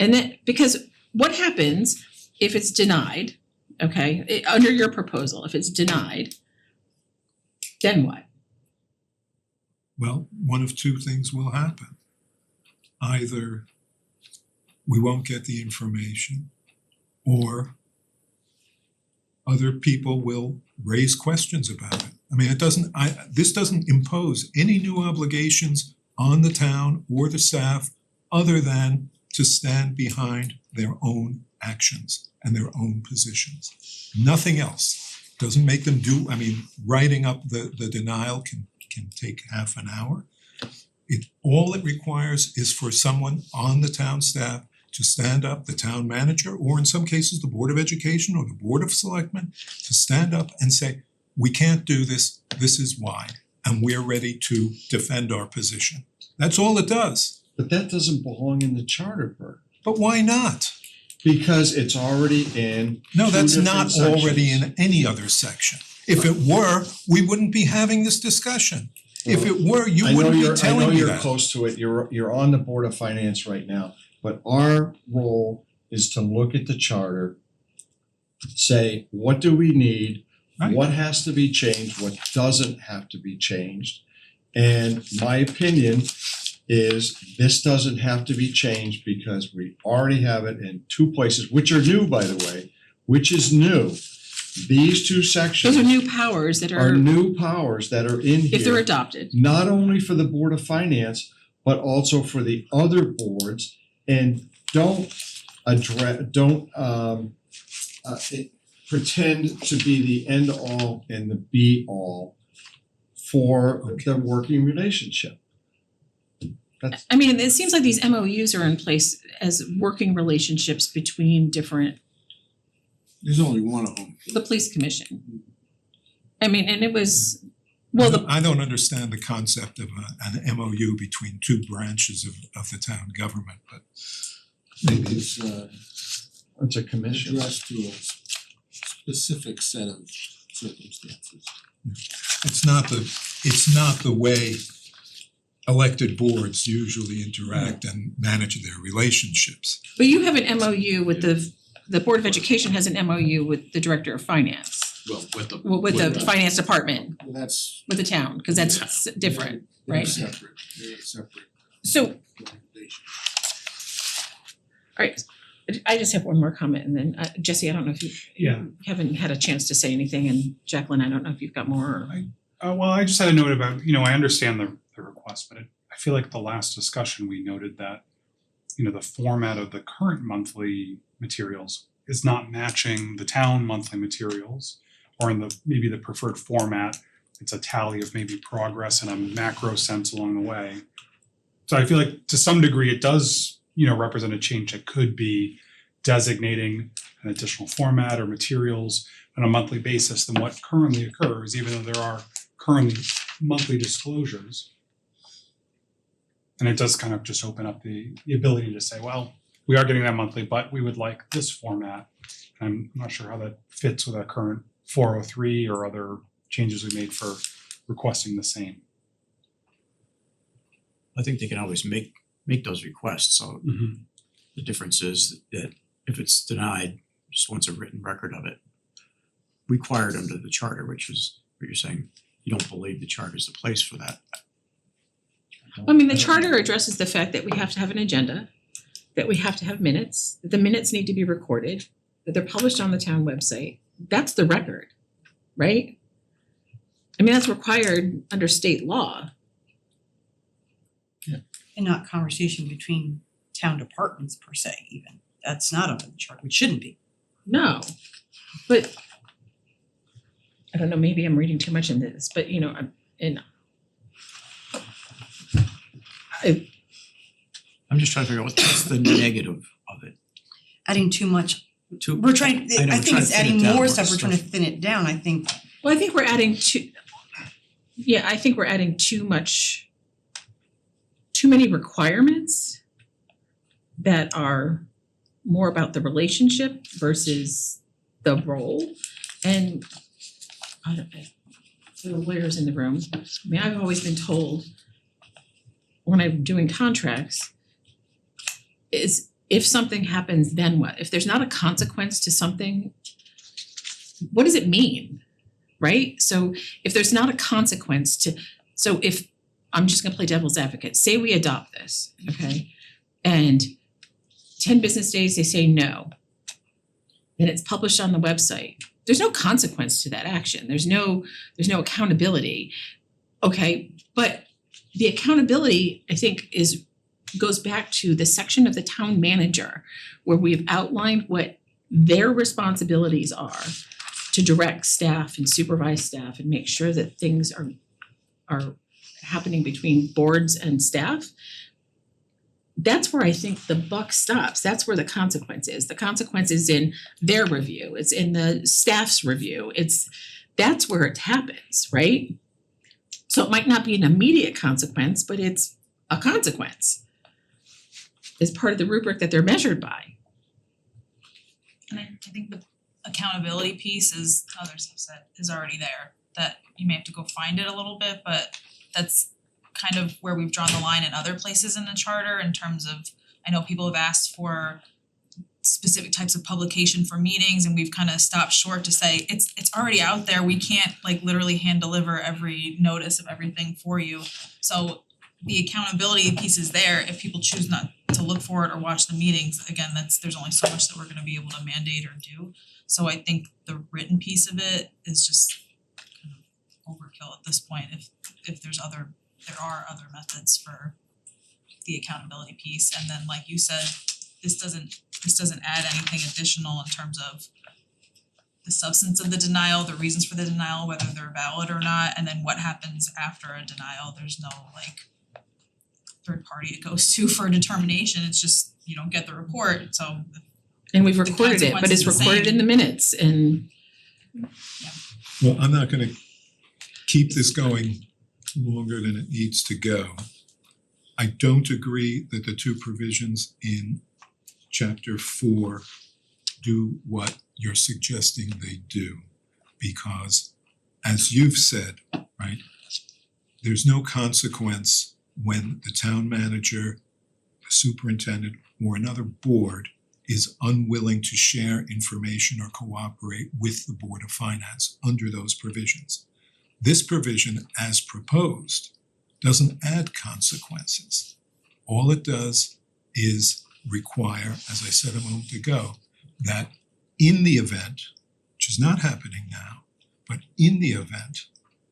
And then, because what happens if it's denied, okay, under your proposal, if it's denied, then what? Well, one of two things will happen. Either we won't get the information, or other people will raise questions about it. I mean, this doesn't impose any new obligations on the town or the staff other than to stand behind their own actions and their own positions. Nothing else. Doesn't make them do, writing up the denial can take half an hour. All it requires is for someone on the town staff to stand up, the town manager, or in some cases, the Board of Education or the Board of Selectmen, to stand up and say, we can't do this, this is why, and we're ready to defend our position. That's all it does. But that doesn't belong in the charter, Bert. But why not? Because it's already in No, two that's different not sections. already in any other section. If it were, we wouldn't be having this discussion. If it were, you wouldn't be telling me I know you're that. close to it, you're on the Board of Finance right now, but our role is to look at the charter, say, what do we need? Right. What has to be changed, what doesn't have to be changed? And my opinion is this doesn't have to be changed because we already have it in two places, which are new, by the way, which is new. These two sections Those are new powers that are new powers that are in here. if they're adopted. Not only for the Board of Finance, but also for the other boards, and don't pretend to be the end all and the be all for the working relationship. I mean, it seems like these MOUs are in place as working relationships between different, There's only one of them. the police commission. I mean, and it was, I don't understand the concept of an MOU between two branches of the town government, but maybe It's It's a commission. addressed to a specific set of circumstances. it's not the way elected boards usually interact and manage their relationships. but you have an MOU with the Board of Education has an MOU with the Director of Finance, Well, with the finance department, Well, that's with the town, because that's different, they're right? separate, they're separate So, organizations. alright, I just have one more comment, and then Jesse, I don't know if you haven't had a chance to say anything, and Jacqueline, I don't know if you've got more or. Well, I just had a note about, I understand the request, but I feel like the last discussion we noted that, the format of the current monthly materials is not matching the town monthly materials, or in maybe the preferred format, it's a tally of maybe progress in a macro sense along the way. So I feel like to some degree it does, represent a change that could be designating an additional format or materials on a monthly basis than what currently occurs, even though there are currently monthly disclosures. And it does kind of just open up the ability to say, well, we are getting that monthly, but we would like this format. I'm not sure how that fits with our current 403 or other changes we made for requesting the same. I think they can always make those requests, so the difference is that if it's denied, just wants a written record of it. Required under the charter, which is what you're saying, you don't believe the charter is the place for that. I mean, the charter addresses the fact that we have to have an agenda, that we have to have minutes, that the minutes need to be recorded, that they're published on the town website. That's the record, right? I mean, that's required under state law. And not conversation between town departments per se even. That's not under the charter, which shouldn't be. No, but I don't know, maybe I'm reading too much into this, but you know, I'm just trying to figure out what's the negative of it. Adding too much, Too, we're trying, I know, I we're think trying it's to thin it adding down, more more stuff, we're trying to stuff. thin it down, I think. well, I think we're adding too many requirements that are more about the relationship versus the role. And I don't know, for the lawyers in the room, I mean, I've always been told when I'm doing contracts is if something happens, then what? If there's not a consequence to something, what does it mean? Right? So if there's not a consequence to, so if, I'm just gonna play devil's advocate, say we adopt this, okay? And 10 business days, they say no. And it's published on the website. There's no consequence to that action. There's no accountability. Okay, but the accountability, I think, goes back to the section of the town manager where we've outlined what their responsibilities are to direct staff and supervise staff and make sure that things are happening between boards and staff. That's where I think the buck stops. That's where the consequence is. The consequence is in their review. It's in the staff's review. That's where it happens, right? So it might not be an immediate consequence, but it's a consequence. Is part of the rubric that they're measured by. And I think the accountability piece, is others have said, is already there. That you may have to go find it a little bit, but that's kind of where we've drawn the line in other places in the charter in terms of, I know people have asked for specific types of publication for meetings, and we've kind of stopped short to say it's already out there. We can't like literally hand deliver every notice of everything for you. So the accountability piece is there. If people choose not to look for it or watch the meetings, again, there's only so much that we're gonna be able to mandate or do. So I think the written piece of it is just kind of overkill at this point. If there are other methods for the accountability piece. And then like you said, this doesn't add anything additional in terms of the substance of the denial, the reasons for the denial, whether they're valid or not, and then what happens after a denial. There's no like third party it goes to for determination. It's just you don't get the report, so And we've the recorded it, but it's consequence is the recorded same. in the minutes and Well, I'm not gonna keep this going longer than it needs to go. I don't agree that the two provisions in chapter 4 do what you're suggesting they do. Because as you've said, right, there's no consequence when the town manager, the superintendent, or another board is unwilling to share information or cooperate with the Board of Finance under those provisions. This provision, as proposed, doesn't add consequences. All it does is require, as I said a moment ago, that in the event, which is not happening now, but in the event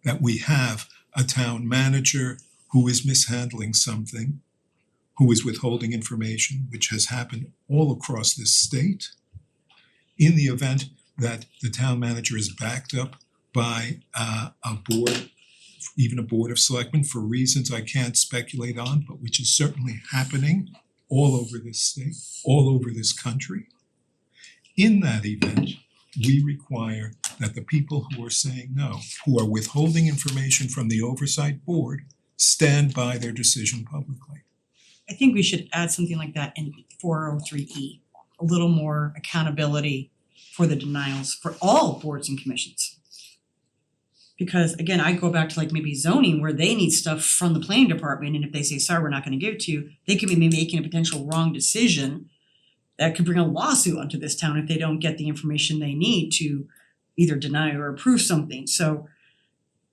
that we have a town manager who is mishandling something, who is withholding information, which has happened all across this state, in the event that the town manager is backed up by a board, even a board of selectmen for reasons I can't speculate on, but which is certainly happening all over this state, all over this country. In that event, we require that the people who are saying no, who are withholding information from the oversight board, stand by their decision publicly. I think we should add something like that in 403E, a little more accountability for the denials for all boards and commissions. Because again, I go back to like maybe zoning where they need stuff from the planning department, and if they say, sorry, we're not gonna give it to you, they could be making a potential wrong decision that could bring a lawsuit onto this town if they don't get the information they need to either deny or approve something. So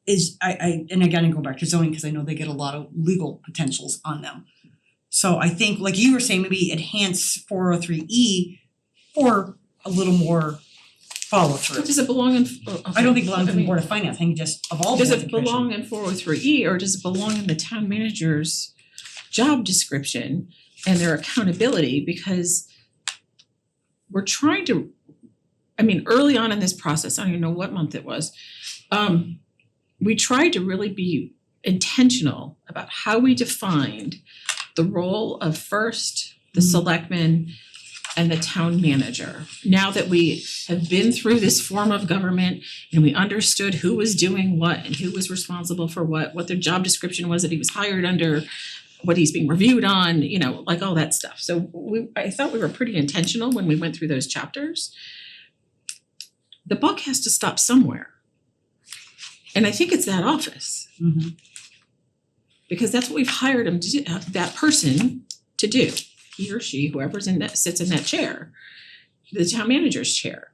and again, I go back to zoning because I know they get a lot of legal potentials on them. So I think, like you were saying, maybe enhance 403E for a little more follow through. Does it belong in, I don't think it belongs in the Board of Finance, I think just of all boards Does and it belong commissions. in 403E or does it belong in the town manager's job description and their accountability? Because we're trying to, I mean, early on in this process, I don't even know what month it was, we tried to really be intentional about how we defined the role of first the selectman and the town manager. Now that we have been through this form of government and we understood who was doing what and who was responsible for what their job description was that he was hired under, what he's being reviewed on, you know, like all that stuff. So I thought we were pretty intentional when we went through those chapters. The buck has to stop somewhere. And I think it's that office. Mhm. Because that's what we've hired him to do, that person to do. He or she, whoever's in that, sits in that chair, the town manager's chair.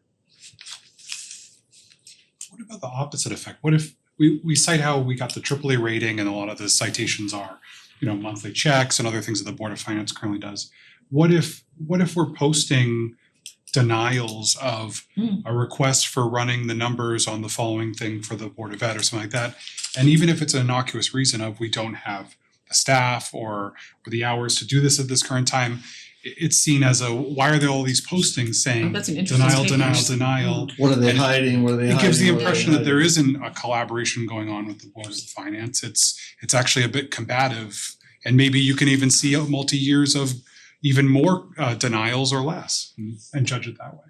What about the opposite effect? What if we cite how we got the AAA rating and a lot of the citations are, you know, monthly checks and other things that the Board of Finance currently does. What if we're posting denials of a request for running the numbers on the following thing for the Board of Ed or something like that? And even if it's an innocuous reason of we don't have the staff or the hours to do this at this current time, it's seen as why are there all these postings saying That's an interesting denial, statement. denial? What are they And hiding, what are they hiding? It gives the what are they impression that there hiding? isn't a collaboration going on with the Board of Finance. It's actually a bit combative. And maybe you can even see multi-years of even more denials or less and judge it that way.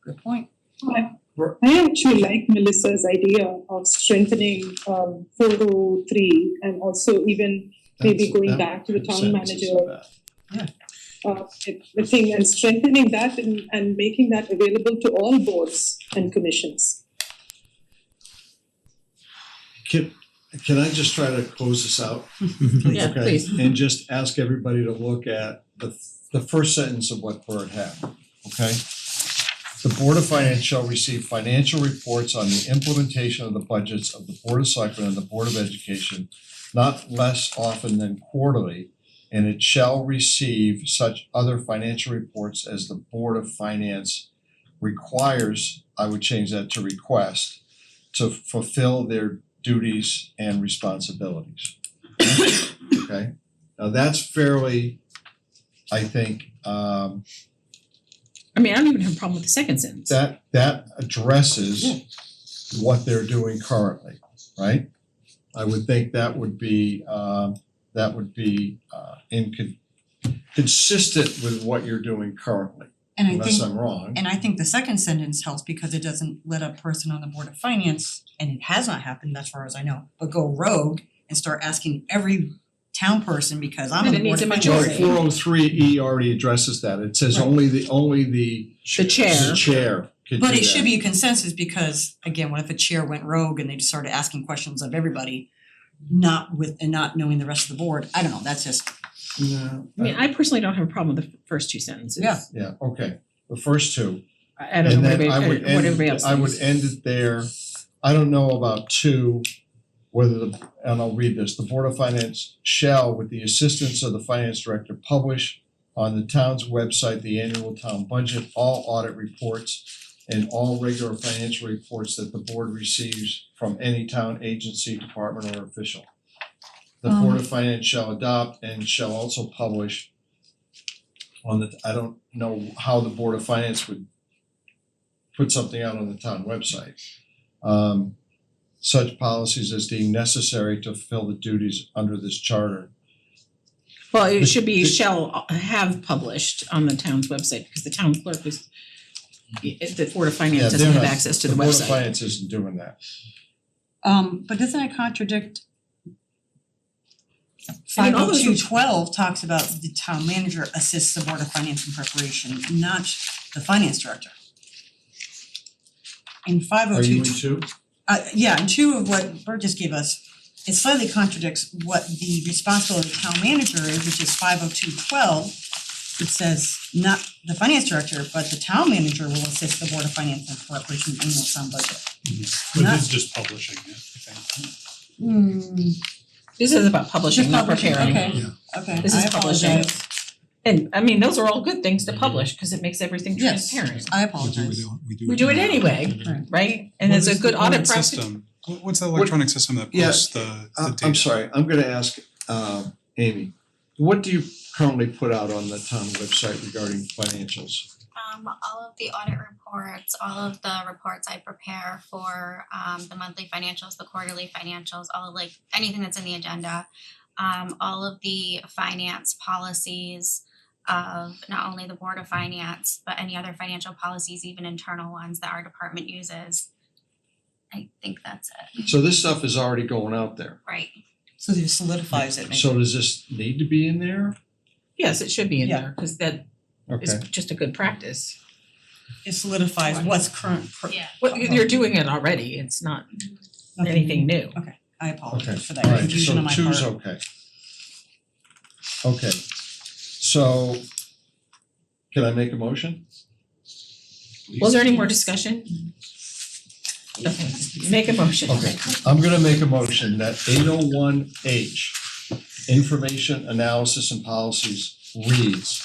Good point. I actually like Melissa's idea of strengthening 403 and also even maybe going That back to the town sentence isn't manager. bad. I think and strengthening that and making that available to all boards and commissions. Can I just try to close this out? Yeah, Okay, please. and just ask everybody to look at the first sentence of what Bert had, okay? The Board of Finance shall receive financial reports on the implementation of the budgets of the Board of Selectmen and the Board of Education not less often than quarterly, and it shall receive such other financial reports as the Board of Finance requires, I would change that to request, to fulfill their duties and responsibilities. Okay, now that's fairly, I think, I mean, I don't even have a problem with the second sentence. that addresses what they're doing currently, right? I would think that would be consistent with what you're doing currently, And I unless think, I'm wrong. and I think the second sentence helps because it doesn't let a person on the Board of Finance, and it has not happened as far as I know, but go rogue and start asking every town person because I'm on And the it Board needs of a Finance. majority. 403E already addresses that. It says Right. only the chair. the chair could But do it should that. be a consensus because again, what if a chair went rogue and they just started asking questions of everybody, not knowing the rest of the board? I don't know, that's just, No, I mean, I personally don't have a problem with the first two sentences. Yeah. yeah, okay, the first two. I don't know what everybody else I would thinks. end it there. I don't know about two, whether and I'll read this, the Board of Finance shall, with the assistance of the finance director, publish on the town's website the annual town budget, all audit reports, and all regular financial reports that the board receives from any town agency, department, or official. The Board of Finance shall adopt and shall also publish on the, I don't know how the Board of Finance would put something out on the town website. Such policies as deemed necessary to fulfill the duties under this charter. Well, it should be shall have published on the town's website because the town clerk is, the Board of Finance Yeah, doesn't they're have not- access to the Board of website. Finance isn't doing that. but doesn't that contradict 50212 talks about the town manager assists the Board of Finance in preparation, not the finance director. In Are you in 502 two? yeah, and two of what Bert just gave us, it slightly contradicts what the responsibility of the town manager is, which is 50212. It says not the finance director, but the town manager will assist the Board of Finance in preparation of annual town budget. But Not- it is just publishing it, I think. This is about publishing, Just not publishing, preparing. okay, Yeah. okay, This is I publishing. apologize. And I mean, those are all good things to publish, cause it makes everything Yes, transparent. I We apologize. We do it now. anyway, right? And What it's a is good the audit current practice. system? What's the electronic system that Yeah, posts the data? I'm sorry, I'm gonna ask Amy, what do you currently put out on the town website regarding financials? All of the audit reports, all of the reports I prepare for the monthly financials, the quarterly financials, all of like anything that's in the agenda. All of the finance policies of not only the Board of Finance, but any other financial policies, even internal ones that our department uses. I think that's it, So this stuff is already going out there. right? So it solidifies it maybe. So does this need to be in there? Yes, it should be in Yeah. there, cause that is Okay, just a good practice. It solidifies what's current. Yeah. Well, you're doing it already, it's not anything new. I okay, apologize for that alright, confusion on my so part. two's okay. Okay, so can I make a motion? Was there any more discussion? Okay, make a motion. Okay, I'm gonna make a motion that 801H, information analysis and policies reads.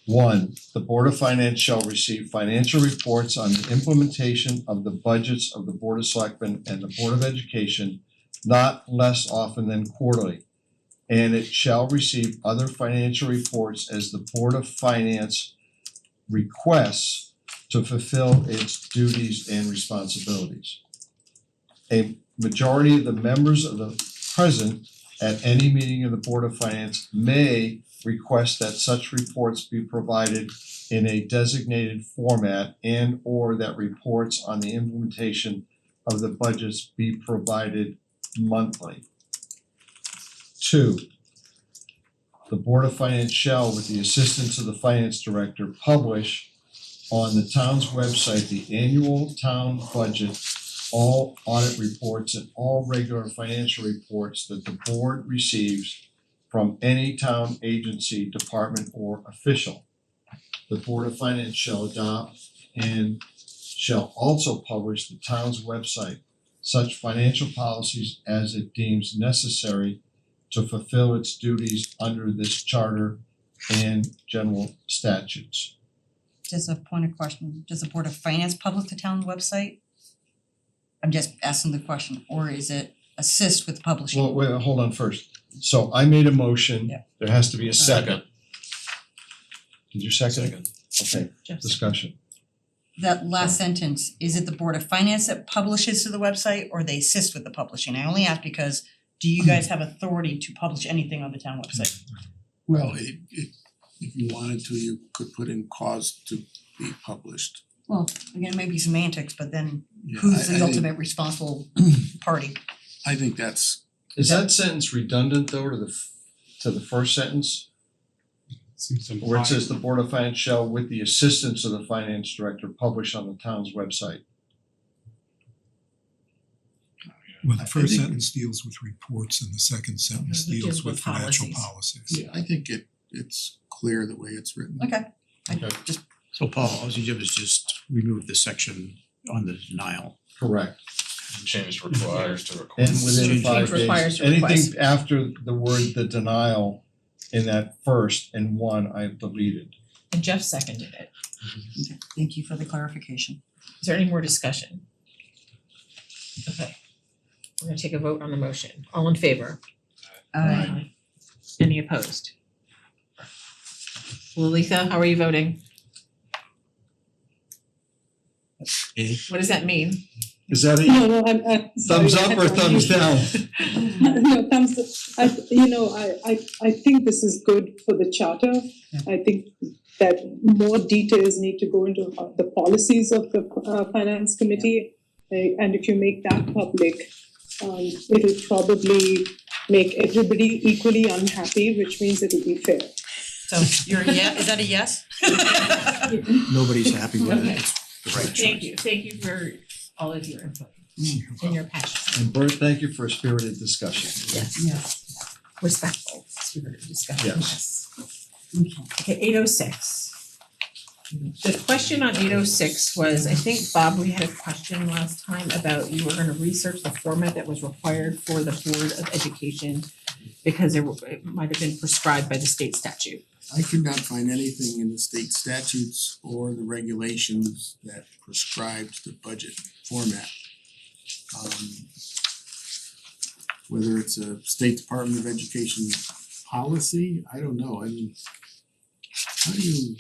1, the Board of Finance shall receive financial reports on the implementation of the budgets of the Board of Selectmen and the Board of Education not less often than quarterly. And it shall receive other financial reports as the Board of Finance requests to fulfill its duties and responsibilities. A majority of the members of the present at any meeting of the Board of Finance may request that such reports be provided in a designated format and or that reports on the implementation of the budgets be provided monthly. 2, the Board of Finance shall, with the assistance of the Finance Director, publish on the town's website the annual town budget, all audit reports and all regular financial reports that the board receives from any town agency, department, or official. The Board of Finance shall adopt and shall also publish the town's website such financial policies as it deems necessary to fulfill its duties under this charter and general statutes. Just a point of question, does the Board of Finance publish the town website? I'm just asking the question, or is it assist with publishing? Well, wait, hold on first. So I made a motion, Yeah. there has to be a second. Did you second it? Okay, Just- discussion. That last sentence, is it the Board of Finance that publishes to the website or they assist with the publishing? I only ask because do you guys have authority to publish anything on the town website? Well, if you wanted to, you could put in cause to be published. Well, again, maybe semantics, but then Yeah, who's I the think- ultimate responsible party? I think that's, Is that sentence redundant though to the first sentence? Seems to Where it imply- says the Board of Finance shall, with the assistance of the Finance Director, publish on the town's website? Well, the I first think- sentence deals with reports and the second sentence It deals deals with with financial policies. policies. yeah, I think it's clear the way it's written. Okay, I Okay. just, So Paul, all you did was just remove the section on the denial. Correct. Change requires to request. And within Change 5 requires days, to request. anything after the word the denial in that first and 1 I've deleted. And Jeff seconded it. okay, thank you for the clarification. Is there any more discussion? Okay. We're gonna take a vote on the motion. All in favor? Any opposed? Lalitha, how are you voting? A. What does that mean? Is that No, I'm sorry, thumbs I up had or to thumbs unmute. down? No, thumbs, I think this is good for the charter. I think that more details need to go into the policies of the finance committee. And if you make that public, it'll probably make everybody equally unhappy, which means it'll be fair. So you're a is that a yes? Nobody's happy with Okay. it, it's the right choice. Thank you for all of your input and your passion. And Bert, thank you for a spirited discussion. Yes. Respectful, spirited discussion, Yes. yes. Okay, 806. The question on 806 was, I think, Bob, we had a question last time about you were gonna research the format that was required for the Board of Education because it might have been prescribed by the state statute. I could not find anything in the state statutes or the regulations that prescribed the budget format. Whether it's a State Department of Education policy, I don't know, I mean, how do you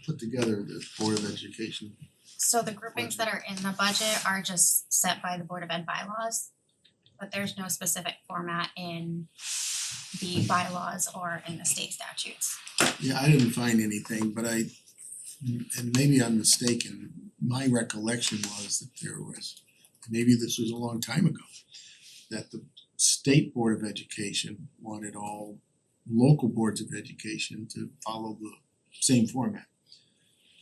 put together the Board of Education? So the groupings that are in the budget are just set by the Board of Ed bylaws, but there's no specific format in the bylaws or in the state statutes. Yeah, I didn't find anything, but and maybe I'm mistaken, my recollection was that there was, maybe this was a long time ago, that the State Board of Education wanted all local boards of education to follow the same format.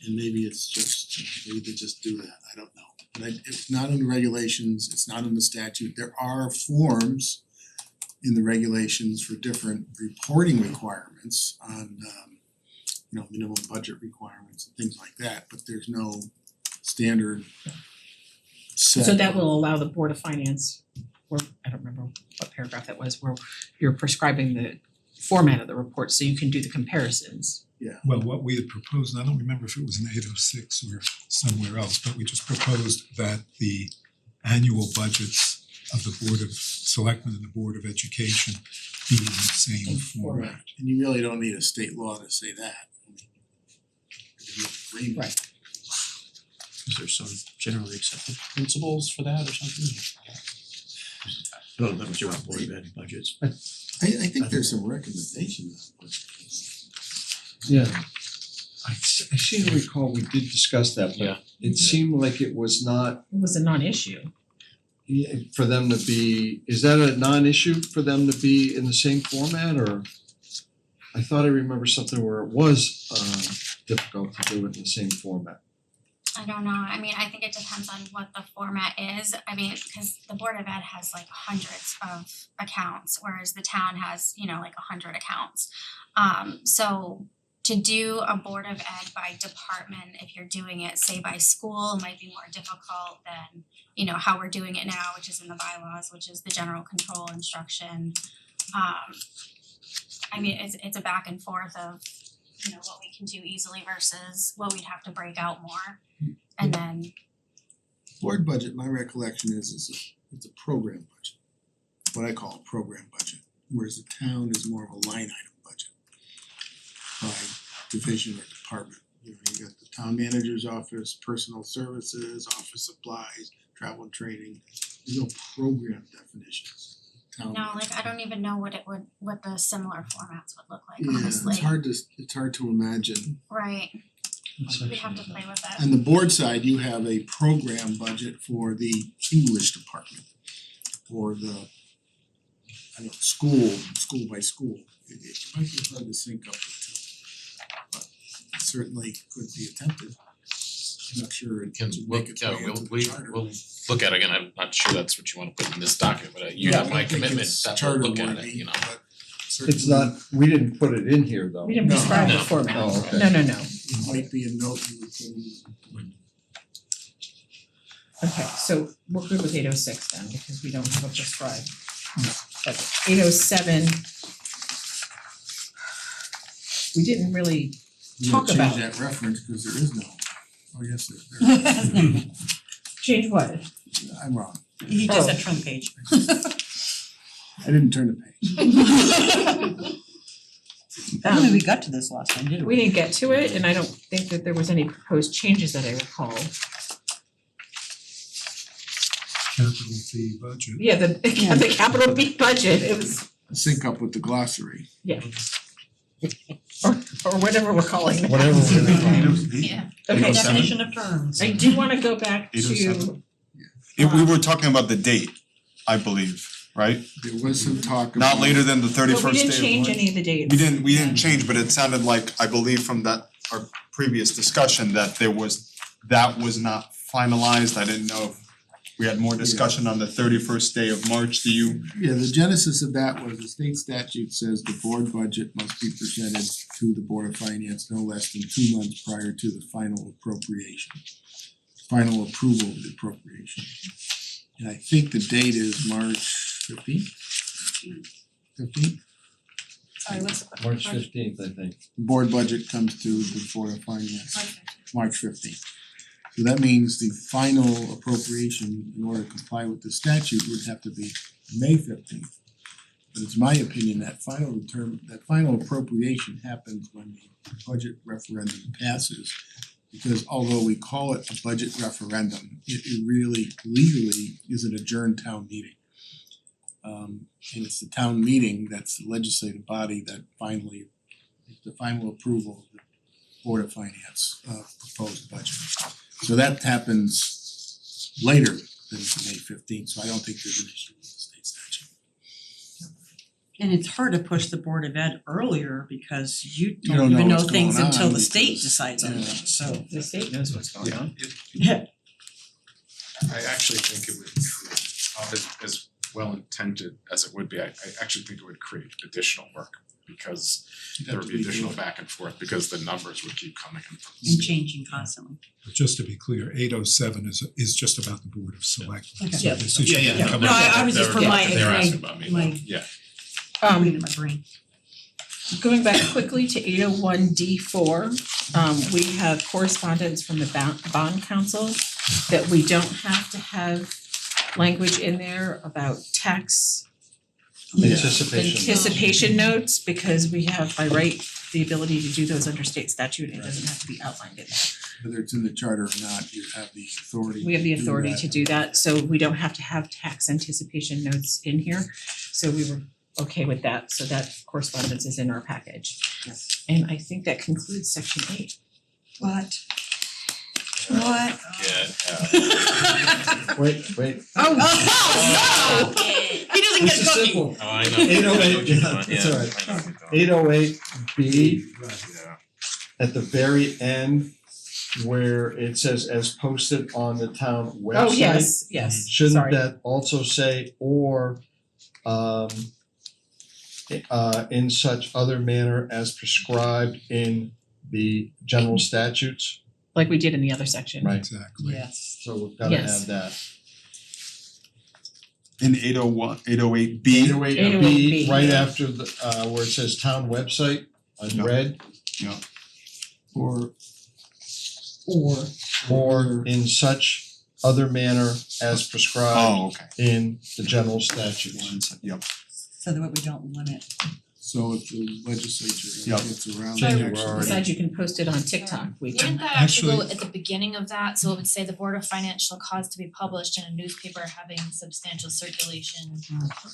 And maybe it's just, maybe they just do that, I don't know. But it's not in the regulations, it's not in the statute, there are forms in the regulations for different reporting requirements on minimum budget requirements and things like that, but there's no standard set. So that will allow the Board of Finance, or I don't remember what paragraph that was, where you're prescribing the format of the report so you can do the comparisons. Well, what we had proposed, I don't remember if it was in 806 or somewhere else, but we just proposed that the annual budgets of the Board of Selectmen and the Board of Education be in the same format. And you really don't need a state law to say that. Right. Is there some generally accepted principles for that or something? No, that was your Board of Ed budgets. I think there's some recommendations. Yeah. I seem to recall we did discuss that, but it seemed like it was not, It was a non-issue. for them to be, is that a non-issue for them to be in the same format, or? I thought I remember something where it was difficult to do it in the same format. I don't know, I mean, I think it depends on what the format is, I mean, cause the Board of Ed has like hundreds of accounts, whereas the town has, like 100 accounts. So to do a Board of Ed by department, if you're doing it, say by school, might be more difficult than, how we're doing it now, which is in the bylaws, which is the general control instruction. I mean, it's a back and forth of, what we can do easily versus what we'd have to break out more. And then, Board budget, my recollection is it's a program budget, what I call a program budget, whereas the town is more of a line item budget by division or department. You got the town manager's office, personal services, office supplies, travel and training. There's no program definitions. no, like I don't even know what the similar formats would look like, Yeah, honestly. it's hard to imagine. Right, we'd have to play with it. On the board side, you have a program budget for the English department or the school by school. It might be hard to sync up the two, but it certainly could be attempted. I'm not sure it can make its way into the charter. we'll look at it again, I'm not sure that's what you wanna put in this document, but you have my commitment that we'll look at it, But It's not, we didn't put it in here though. We didn't prescribe the No. format. Oh, okay. No. it might be a note you would put in. Okay, so we're good with 806 then, because we don't have a prescribed budget. 807. We didn't really talk You about. change that reference because there is no, oh yes, there Change what? I'm wrong. He just said turn the page. I didn't turn the page. I don't think we got to this last time, did We didn't get to it, and I don't think that there was any proposed changes that I recall. Capital B budget. Yeah, the capital B budget, it was, Sync up with the glossary. yeah. Or whatever we're calling it. Whatever we're gonna call it. Yeah. Okay, Definition of terms. I do wanna go back to, 807. We were talking about the date, I believe. right? There was some talk Not about- later than the But we 31st day didn't of change March. any of the dates. We didn't change, but it sounded like, I believe from that, our previous discussion, that that was not finalized. I didn't know if we had more discussion on the 31st day of March. Do you? Yeah, the genesis of that was the state statute says the board budget must be presented to the Board of Finance no less than 2 months prior to the final appropriation. Final approval of the appropriation. And I think the date is March 15th? 15th? Sorry, what's the March 15th, I think. The board budget comes to the Board of Finance, March 15th. So that means the final appropriation, in order to comply with the statute, would have to be May 15th. But it's my opinion that final appropriation happens when the budget referendum passes. Because although we call it a budget referendum, it really legally is an adjourned town meeting. And it's the town meeting that's the legislative body that finally, the final approval of the Board of Finance proposed budget. So that happens later than May 15th, so I don't think there's an issue with the state statute. And it's hard to push the Board of Ed earlier because you You don't even know what's things going until on the state because- decides anything, so. The state knows what's going on. Yeah. I actually think it would, as well intended as it would be, I actually think it would create additional work because there would be additional back and forth because the numbers would keep coming in from the And state. changing constantly. But just to be clear, 807 is just about the Board of Selectmen. Okay. So Yeah. this issue Yeah. can come No, up. I was just for my, They were asking about me, my, yeah. putting it in my brain. Going back quickly to 801D4, we have correspondence from the bond council that we don't have to have language in there about tax anticipation notes because we have by right the ability to do those under state statute and it doesn't have to be outlined in there. Whether it's in the charter or not, you have the authority. We have the to do authority that. to do that, so we don't have to have tax anticipation notes in here. So we were okay with that, so that correspondence is in our package. Yes. And I think that concludes section 8. What? What? Wait. Oh, no! He doesn't This get is cookie. simple. Oh, I know. 808, Yeah, it's all right. I know what you're talking 808B about. at the very end where it says as posted on the town website. Oh, yes, Shouldn't sorry. that also say or in such other manner as prescribed in the general statutes? Like we did in the other section. Right. Exactly. Yes. So we've gotta Yes. have that. In 808B, 808B, right after the where it says town website, unread. Yeah. Or in such other manner as prescribed Oh, okay. in the general statutes. Yep. So that we don't limit. So if the legislature Yep. gets around So- it, We're actually. already- Besides, you can post it on TikTok, we can. Wouldn't that actually go Actually- at the beginning of that, so it would say the Board of Finance shall cause to be published in a newspaper having substantial circulation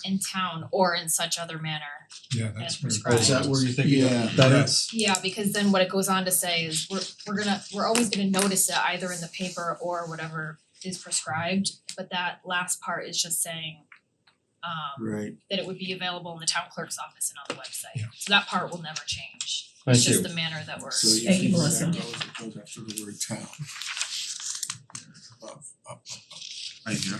in town or in such other manner. Yeah, that's As where. prescribed. Oh, is that where you're thinking of? Yeah. That Yes. Yeah, because then what it goes on to say is we're always gonna notice it either in the paper or whatever is prescribed, but that last part is just saying Right. that it would be available in the town clerk's office and on the website. So that part will never change. Thank It's just you. the manner that we're. So you Thank you, think Melissa. that goes after the word town. Up. Right here.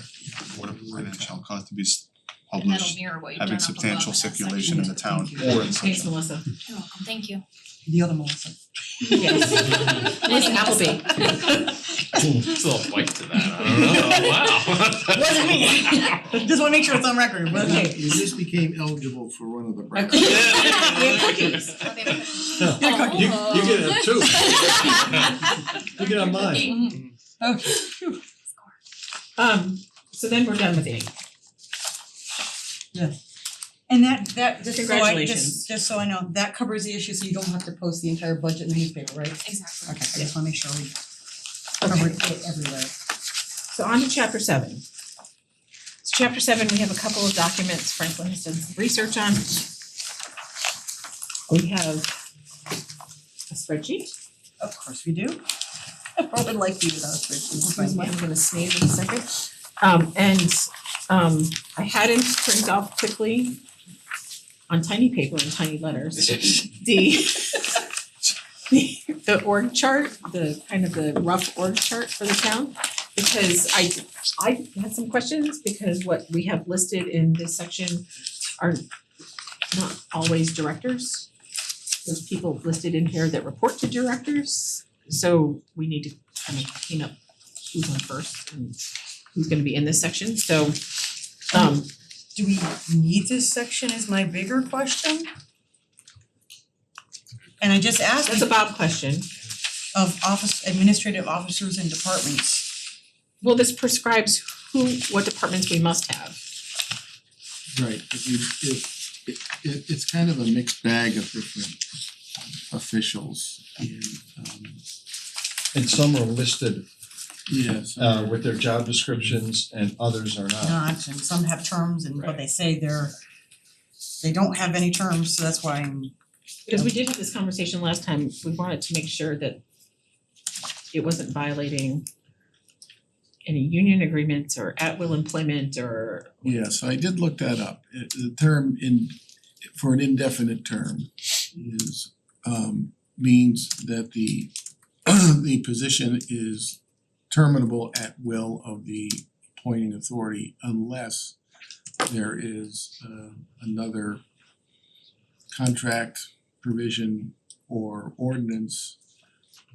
Board of Finance shall cause to be And that'll published, mirror what you've done having up above substantial in that circulation in section. the town Thank you. or in Thanks, such. Melissa. You're welcome, thank you. The other Melissa. Yes. Melissa Appleby. There's a little bite to that, I don't know, wow. Wasn't me. Just wanna make sure it's on record, wasn't me. You just became eligible for one of the A breakfast. cookie. Yeah, cookies. You get it too. You get on mine. Okay. So then we're done with 8. And that, just so I, Congratulations. just so I know, that covers the issue, so you don't have to post the entire budget in the newspaper, right? Exactly. Okay, I just wanna make sure we cover it everywhere. So on to chapter 7. So chapter 7, we have a couple of documents Franklin has done some research on. We have a spreadsheet. Of course we do. I would like you without a spreadsheet. Excuse me, I'm gonna sneeze in a second. And I had him print off quickly on tiny paper and tiny letters, the org chart, the kind of the rough org chart for the town. Because I had some questions because what we have listed in this section are not always directors. There's people listed in here that report to directors, so we need to kind of clean up who's on first and who's gonna be in this section, so Do we need this section is my bigger question? And I just asked that's a Bob question. of administrative officers and departments. Well, this prescribes what departments we must have. Right, it's kind of a mixed bag of different officials and And some are listed yes. with their job descriptions and others are not. Not, and some have terms and but they say they don't have any terms, so that's why I'm Because we did have this conversation last time, we wanted to make sure that it wasn't violating any union agreements or at-will employment or Yes, I did look that up. The term for an indefinite term is means that the the position is terminable at will of the appointing authority unless there is another contract provision or ordinance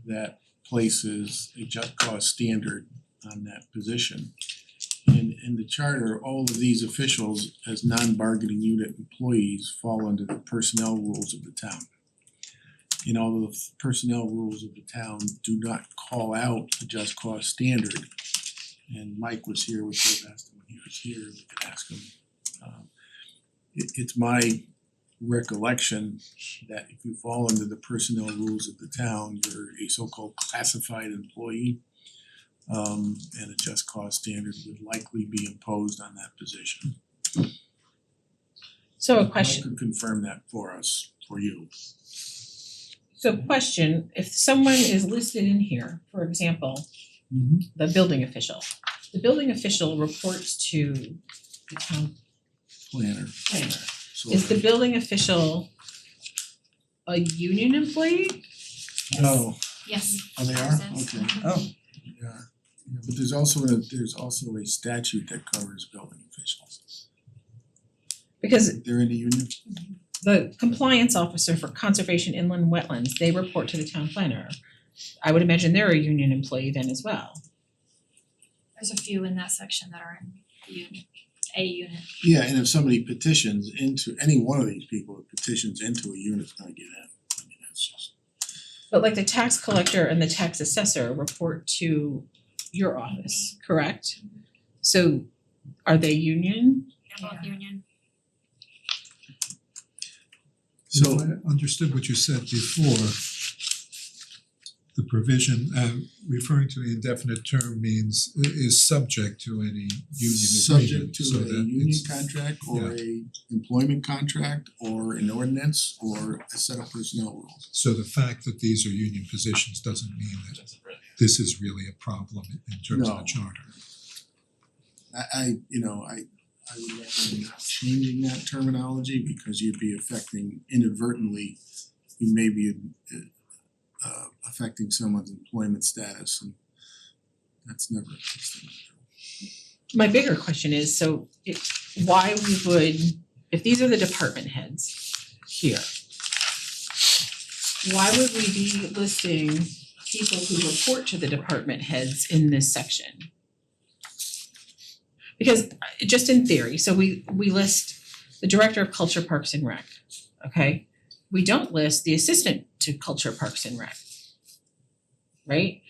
that places a just cause standard on that position. In the charter, all of these officials as non-bargaining unit employees fall under the personnel rules of the town. And all the personnel rules of the town do not call out a just cause standard. And Mike was here, we could have asked him when he was here, we could ask him. It's my recollection that if you fall under the personnel rules of the town, you're a so-called classified employee. And a just cause standard would likely be imposed on that position. so a I question. could confirm that for us, for you. So question, if someone is listed in here, for example, the building official. The building official reports to the town Planner. planner. So Is the building official a union employee? No, Yes. oh they are, Yes. okay. oh, Yeah, but there's also a statute that covers building officials. Because They're in the union? the compliance officer for conservation inland wetlands, they report to the town planner. I would imagine they're a union employee then as well. There's a few in that section that are in the unit, a unit. Yeah, and if somebody petitions into, any one of these people that petitions into a unit is gonna get in. I mean, that's just. But like the tax collector and the tax assessor report to your office, correct? So are they union? They're both union. So If I understood what you said before, the provision referring to the indefinite term means is subject to any union subject agreement, to so a that union it's contract or a employment contract or an ordinance or a set of personnel rules. so the fact that these are union positions doesn't mean that this is really a problem in terms of No. the charter. I would recommend not changing that terminology because you'd be affecting inadvertently, you may be affecting someone's employment status and that's never a good thing to do. My bigger question is, so why we would, if these are the department heads here, why would we be listing people who report to the department heads in this section? Because just in theory, so we list the director of culture, parks and rec, okay? We don't list the assistant to culture, parks and rec. Right?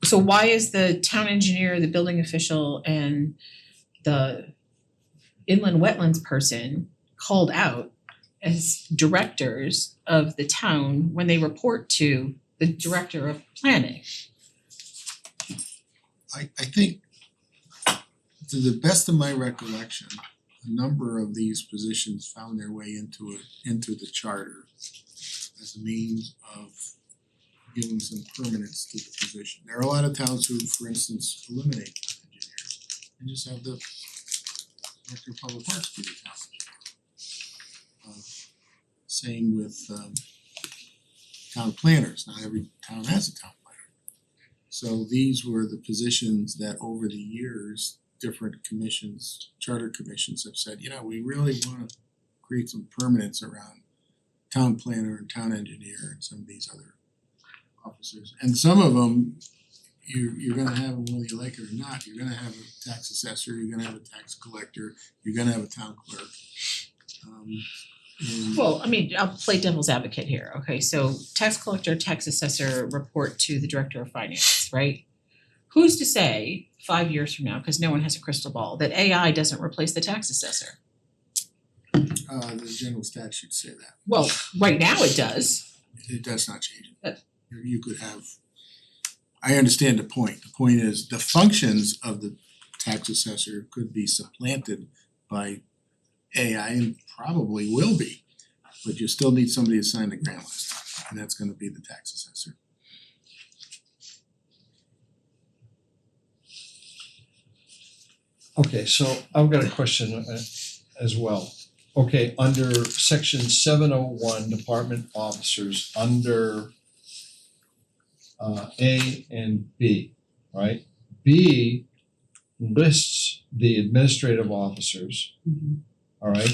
So why is the town engineer, the building official and the inland wetlands person called out as directors of the town when they report to the director of planning? I think to the best of my recollection, a number of these positions found their way into the charter as a means of giving some permanence to the position. There are a lot of towns who, for instance, eliminate town engineers and just have the Director of Public Works be the town manager. Same with town planners, not every town has a town planner. So these were the positions that over the years, different commissions, charter commissions have said, you know, we really wanna create some permanence around town planner and town engineer and some of these other officers. And some of them, you're gonna have them whether you like it or not, you're gonna have a tax assessor, you're gonna have a tax collector, you're gonna have a town clerk. And Well, I mean, I'll play devil's advocate here, okay, so tax collector, tax assessor report to the director of finance, right? Who's to say 5 years from now, cause no one has a crystal ball, that AI doesn't replace the tax assessor? the general statutes say that. Well, right now it does. It does not change Uh, it. You could have, I understand the point. The point is the functions of the tax assessor could be supplanted by AI and probably will be. But you still need somebody to sign the grant list, and that's gonna be the tax assessor. Okay, so I've got a question as well. Okay, under section 701, department officers, under A and B, right? B lists the administrative officers, all right?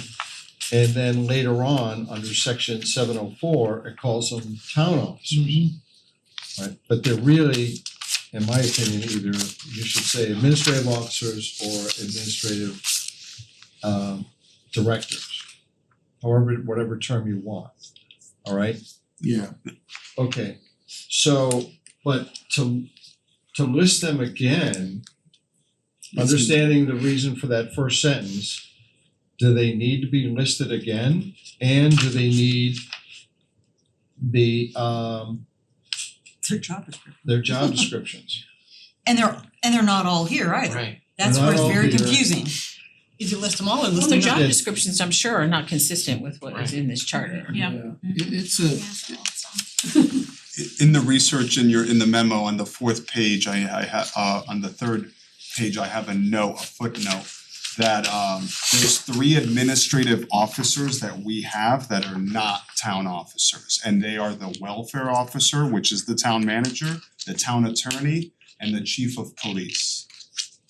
And then later on, under section 704, it calls them town officers. Right, but they're really, in my opinion, either you should say administrative officers or administrative directors. However, whatever term you want, all right? Yeah. Okay, so, but to list them again, understanding the reason for that first sentence, do they need to be listed again? And do they need the Their job description. their job descriptions? And they're not all here either. Right. That's They're where not it's all very here. confusing. Either list them all or list Well, them the not. job descriptions, I'm sure, are not consistent with what is in this charter. Yeah. It's a, In the research in the memo on the fourth page, I have on the third page, I have a footnote that there's 3 administrative officers that we have that are not town officers. And they are the welfare officer, which is the town manager, the town attorney, and the chief of police.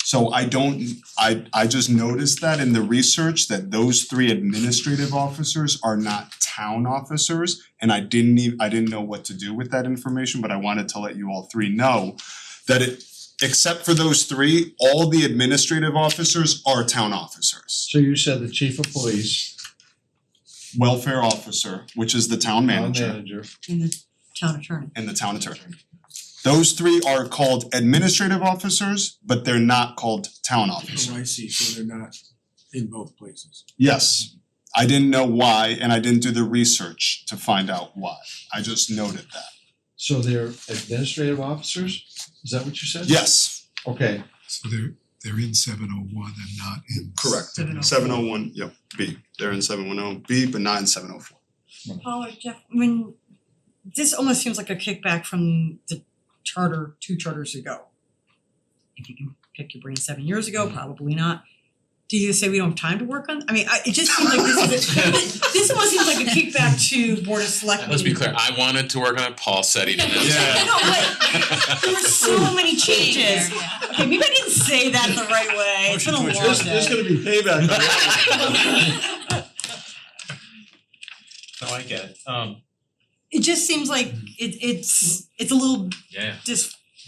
So I just noticed that in the research that those 3 administrative officers are not town officers, and I didn't know what to do with that information, but I wanted to let you all 3 know that except for those 3, all the administrative officers are town officers. So you said the chief of police, Welfare officer, which is the town town manager, manager, In the town attorney. and the town attorney. Those 3 are called administrative officers, but they're not called town officers. oh, I see, so they're not in both places. Yes, I didn't know why, and I didn't do the research to find out why. I just noted that. so they're administrative officers? Is that what you said? Yes, Okay, So they're in 701 and not in correct. 704. 701, yep, B. They're in 710 B, but not in 704. Paul or Jeff, when this almost seems like a kickback from the charter 2 charters ago. If you can pick your brain 7 years ago, probably not. Do you say we don't have time to work on? I mean, it just seems like this almost seems like a kickback to Board of Selectmen. Let's be clear, I wanted to work on it, Paul said he didn't. I know, but there were so many changes. Okay, maybe I didn't say that the right way. It's been a long there's day. gonna be payback. No, I get it. It just seems like it's a little Yeah.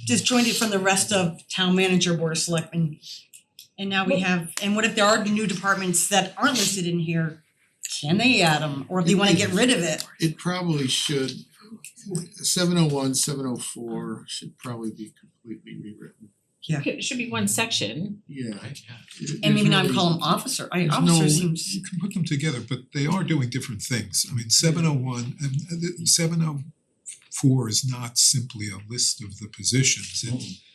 disjointed from the rest of town manager, Board of Selectmen. And now we have, and what if there are new departments that aren't listed in here? Can they add them, or if they wanna get rid of it? It probably should, 701, 704 should probably be completely rewritten. It should be one section. Yeah. Right, yeah. And maybe not call them officer, officer seems. You can put them together, but they are doing different things. I mean, 701 and 704 is not simply a list of the positions.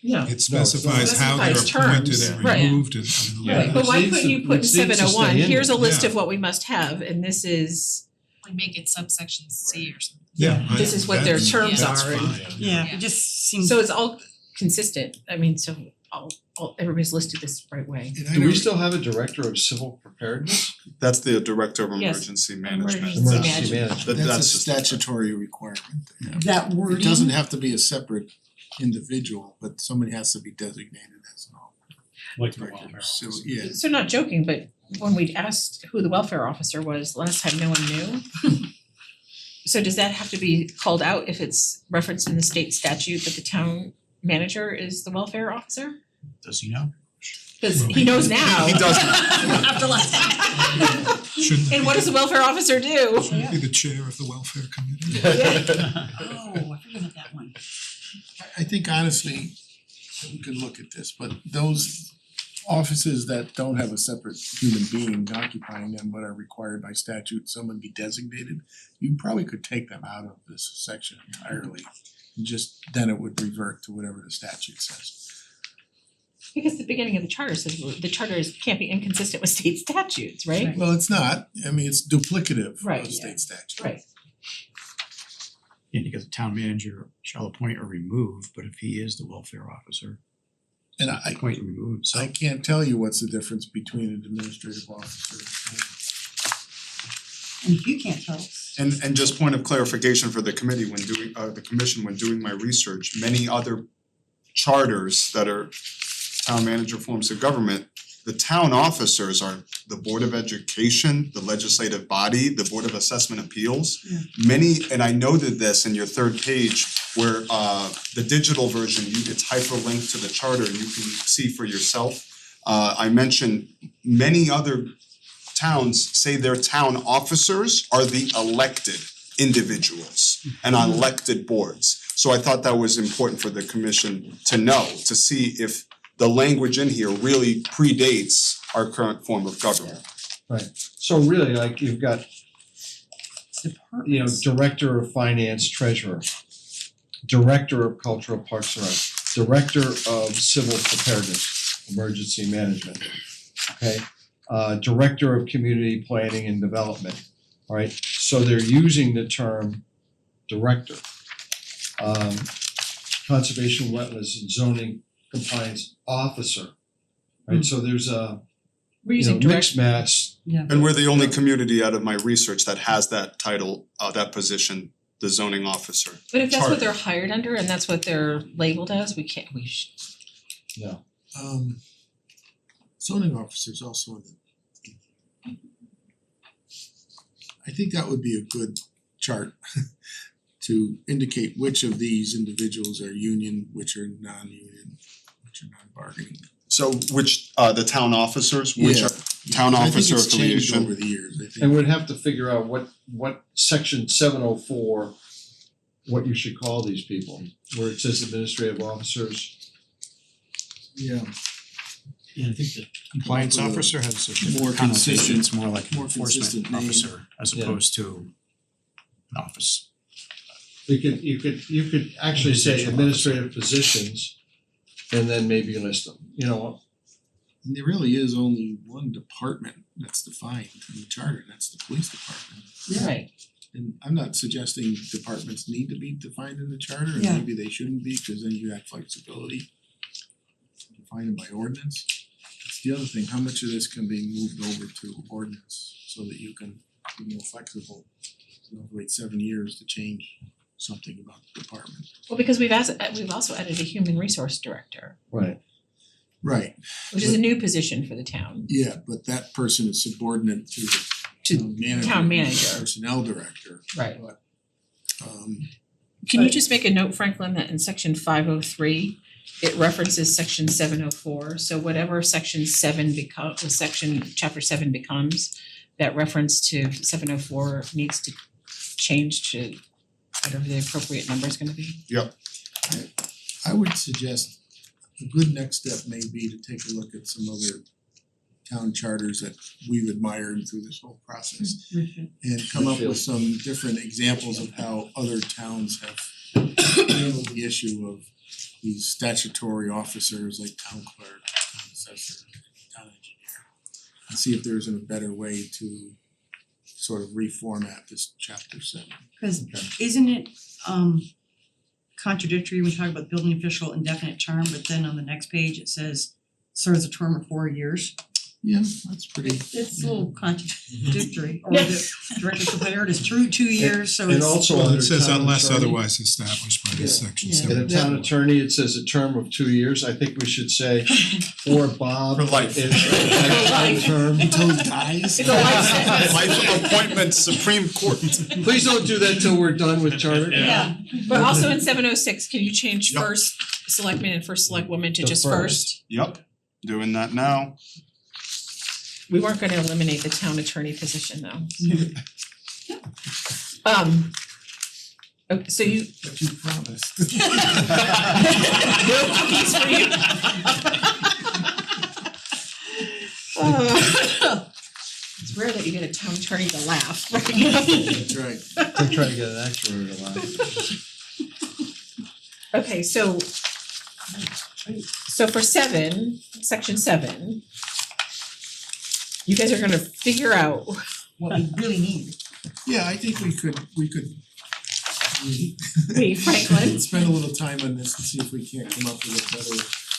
Yeah. It specifies not. how they're Specifies appointed terms, and right. removed and Yeah. Right, but why Which needs couldn't you to- put in which needs to 701, stay in here's a there. list Yeah. of what we must have, and this is, Like make it subsection C or something. Yeah, this is what their terms that's are, and fine. Yeah, it just seems. so it's all consistent, I mean, so all everybody's listed this right way. And I Do we don't- still have a director of civil preparedness? That's the Director of Yes. Emergency Management. Emergency management. That's That's a just- statutory requirement. That It wording. doesn't have to be a separate individual, but somebody has to be designated as an Like the director. welfare So, officer. yeah, So not joking, but when we asked who the welfare officer was, last time no one knew. So does that have to be called out if it's referenced in the state statute that the town manager is the welfare officer? Does he know? Cause he knows now. He doesn't. After last time. Shouldn't And what does the welfare officer do? be the chair of the welfare committee? Oh, I forgot about that one. I think honestly, we could look at this, but those offices that don't have a separate human being occupying them but are required by statute, someone be designated, you probably could take them out of this section entirely. And just then it would revert to whatever the statute says. Because the beginning of the charter says the charter can't be inconsistent with state statutes, right? Well, it's not, I mean, it's duplicative Right, of yeah. state statute. Right. And because the town manager shall appoint or remove, but if he is the welfare officer, And I appoint and remove, so. I can't tell you what's the difference between an administrative officer And if you can't tell us. And just point of clarification for the committee when doing the commission when doing my research, many other charters that are town manager forms of government, the town officers are the Board of Education, the legislative body, the Board of Assessment Appeals. Yeah. Many, and I noted this in your third page where the digital version, it's hyperlinked to the charter and you can see for yourself. I mentioned many other towns say their town officers are the elected individuals and on elected boards. So I thought that was important for the commission to know, to see if the language in here really predates our current form of government. Right, so really like you've got, you know, director of finance, treasurer, director of cultural parks and rec, director of civil preparedness, emergency management, okay? Director of community planning and development, alright, so they're using the term director. Conservation, wetlands and zoning compliance officer, right, so there's a, We're you know, using direct, mixed match. And we're the only community out of my research that has that title, that position, the zoning officer. but if that's what Charter. they're hired under and that's what they're labeled as, we can't, No. zoning officers also in the. I think that would be a good chart to indicate which of these individuals are union, which are non-union, which are non-bargaining. So which the town officers, which Yeah. are town officer I think it's changed affiliation. over the years, I think. And we'd have to figure out what section 704, what you should call these people, where it says administrative officers. Yeah. Yeah, I think the compliance More officer has a more different connotation, consistent- it's more like an more consistent enforcement name. officer as Yeah. opposed to an office. You could actually say administrative positions and then maybe list them, you know, And there really is only one department that's defined in the charter, and that's the police department. right, And I'm not suggesting departments need to be defined in the charter, and Yeah. maybe they shouldn't be, cause then you have flexibility. Define them by ordinance. It's the other thing, how much of this can be moved over to ordinance so that you can be more flexible. You don't have to wait 7 years to change something about the department. well, because we've also added a human resource director, right. Right, which is a new position for the town. yeah, but that person is subordinate to the To who's town the manager. personnel director, Right. but Can you just make a note, Franklin, that in section 503, it references section 704, so whatever section 7 chapter 7 becomes, that reference to 704 needs to change to whatever the appropriate number is gonna be. I would suggest a good next step may be to take a look at some other town charters that we've admired through this whole process and come up with some different examples of how other towns have handled the issue of these statutory officers like town clerk, town assessor, town engineer. And see if there's a better way to sort of reformat this chapter 7. Cause isn't it contradictory when we talk about building official indefinite term, but then on the next page it says serves a term of 4 years. Yeah, that's pretty. It's a little contradictory, or the director prepared is true 2 years, so And it's. also Well, under it says town unless attorney- otherwise established by this section Yeah. In seven. a town attorney, it says a term of 2 years. I think we should say for Bob. For life. It's a term. Until he dies. It's a life sentence. Life appointment, Supreme Court. Please don't do that till we're done with charter. Yeah, but also in 706, can you change Yep. first selectman and first selectwoman to To just first. first? Yep, doing that now. We weren't gonna eliminate the town attorney position though. So you, But you promised. no cookies for you. It's rare that you get a town attorney to laugh, right? That's right. I'm trying to get an actuary to laugh. Okay, so for section 7, you guys are gonna figure out, What we really need. Yeah, I think we could wait, Franklin, spend a little time on this and see if we can't come up with a better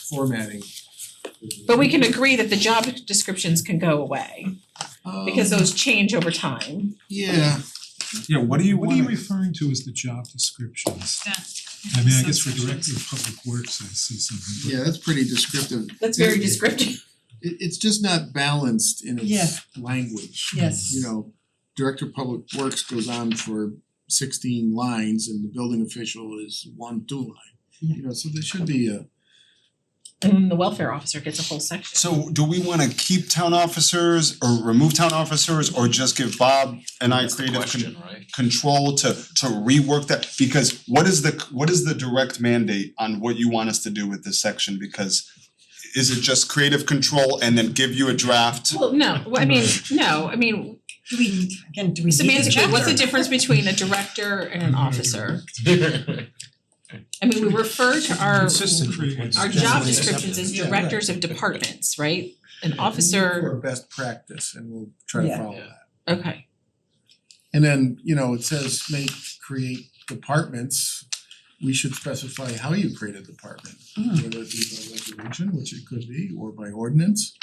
formatting. but we can agree that the job descriptions can go away because those change over time. Yeah, Yeah, what do you What are you want? referring to as the job descriptions? Yeah. I mean, I guess for Director of Public Works, I see something. yeah, that's pretty descriptive. That's very descriptive. It's just not balanced in Yeah. its language. Yes. You know, Director of Public Works goes on for 16 lines and the building official is 1-2 line. Yeah. You know, so there should be a, And the welfare officer gets a whole section. So do we wanna keep town officers or remove town officers or just give Bob and I That's the creative question, right? control to rework that? Because what is the direct mandate on what you want us to do with this section? Because is it just creative control and then give you a draft? Well, no, I mean, Do we need do we need the semantically, what's the chapter? difference between a director and an officer? I mean, we refer to our job descriptions as Yeah, right. directors of departments, right? An for officer, best practice and we'll try to Yeah. follow that. okay, And then, you know, it says create departments. We should specify how you create a department, whether it be by resolution, which it could be, or by ordinance.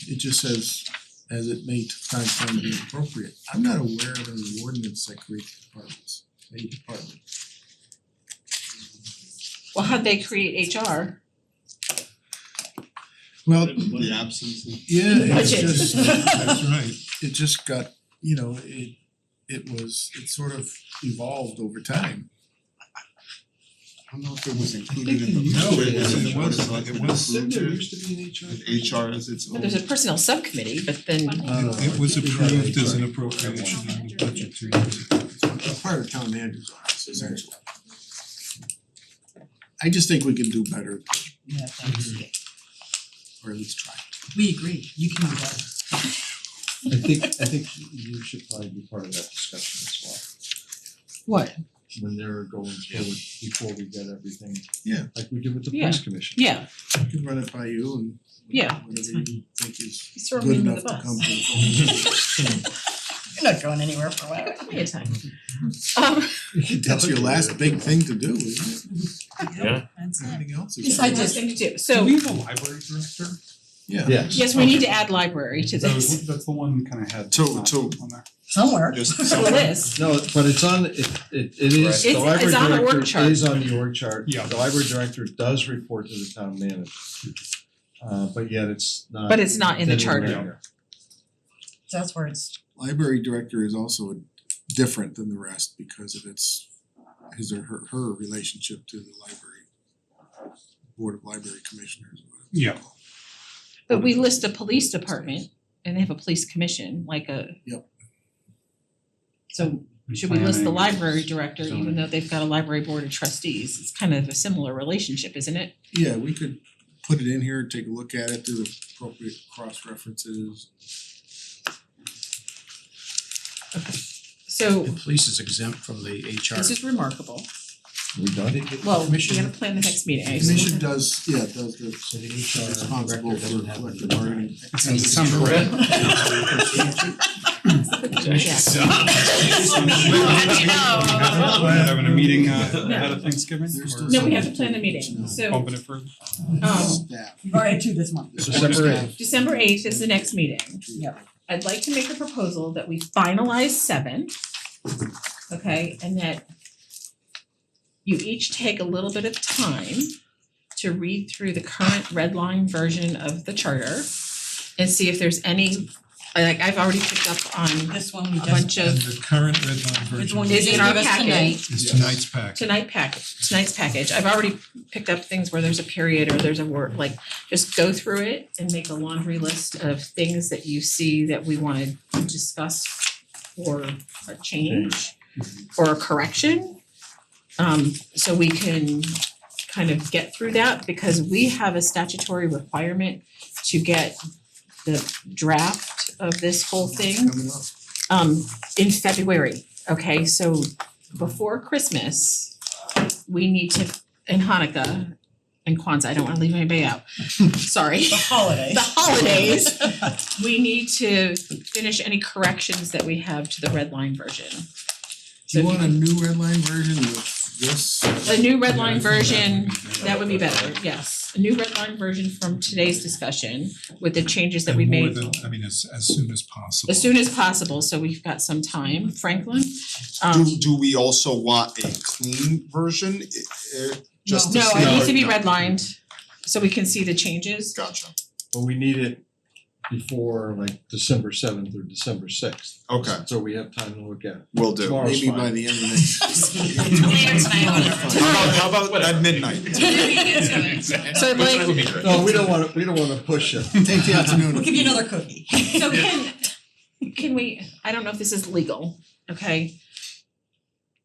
It just says, as it may time be appropriate. I'm not aware of any ordinance that creates departments, a department. well, how'd they create HR? Well, The absence of. yeah, it's Budget. just, That's right. it just got, you know, it sort of evolved over time. I don't know if it was included in the. No, it wasn't. It was. There used to be an HR. HR as its own. There's a personnel subcommittee, but then, It was approved as an appropriation in the budget 2 years ago. It's part of town manager's office essentially. I just think we can do better, Yeah, thanks. or at least try. We agree, you can do that. I think you should probably be part of that discussion as what? well, when they're going through it before we get everything. Yeah. Like we did with the Yeah. police commission. Yeah, I can run it by you and Yeah, whatever you think is he's throwing good me under enough the to bus. come to the You're not going anywhere for a while. Plenty of time. That's your last big thing to do, isn't it? Yeah. That's it. Everything else is. Besides this thing to do, Do so, we have a library director? Yeah. Yes. yes, we need to add library to That this. was, that's the one kinda had To- not to- on there. Somewhere. Just Well, it is. No, but it's on, it is, It's- the library it's on the org director chart. is on the org chart. Yeah. The library director does report to the town manager. But yet it's not. But it's not in the anywhere charter. there. So that's where it's, Library director is also different than the rest because of his or her relationship to the library, Board of Library Commissioners. Yeah. But we list a police department and they have a police commission, like a. Yep. So should we list the Planning, library director even though they've got a library board of trustees? It's kind of a similar relationship, isn't it? Yeah, we could put it in here, take a look at it, do the appropriate cross references. So The police is exempt from the HR. this is remarkable. We done? Well, we gotta plan the next meeting. I The just- commission does the So the HR responsible director for doesn't have collective the- bargaining. It's in December, right? Having a meeting ahead of Thanksgiving? Or No, we have to plan the meeting, so Bumping it further? Staff. You've already had two this month. December 8th is the next meeting. Yep. I'd like to make a proposal that we finalize 7, okay, and that you each take a little bit of time to read through the current red line version of the charter and see if there's any, like I've already picked up on This one we a just. bunch And of, the current red line It's the one version you is did in our give us packet. tonight. is tonight's packet. tonight's package. I've already picked up things where there's a period or there's a word, like just go through it and make a laundry list of things that you see that we wanna discuss or a change or a correction. So we can kind of get through that because we have a statutory requirement to get the draft of this whole thing in February, okay? So before Christmas, we need to, and Hanukkah and Kwanzaa, I don't wanna leave anybody out, sorry. The holiday. The holidays, we need to finish any corrections that we have to the red line version. Do you want a new red line version with this? A new red line version, that would be better, yes. A new red line version from today's discussion with the changes that we And more made than, I mean, as soon as possible. as soon as possible, so we've got some time. Franklin? Do we also want a clean version? Just to No, see it how needs to be redlined, so we can see the changes. Gotcha. But we need it before like December 7th or December 6th. Okay, So we have time to look at it. will do. Tomorrow's Maybe fine. by the end of next. Later tonight, How about at midnight? So like, No, we don't wanna push it. Take the afternoon. We'll give you another cookie. so can we, I don't know if this is legal, okay?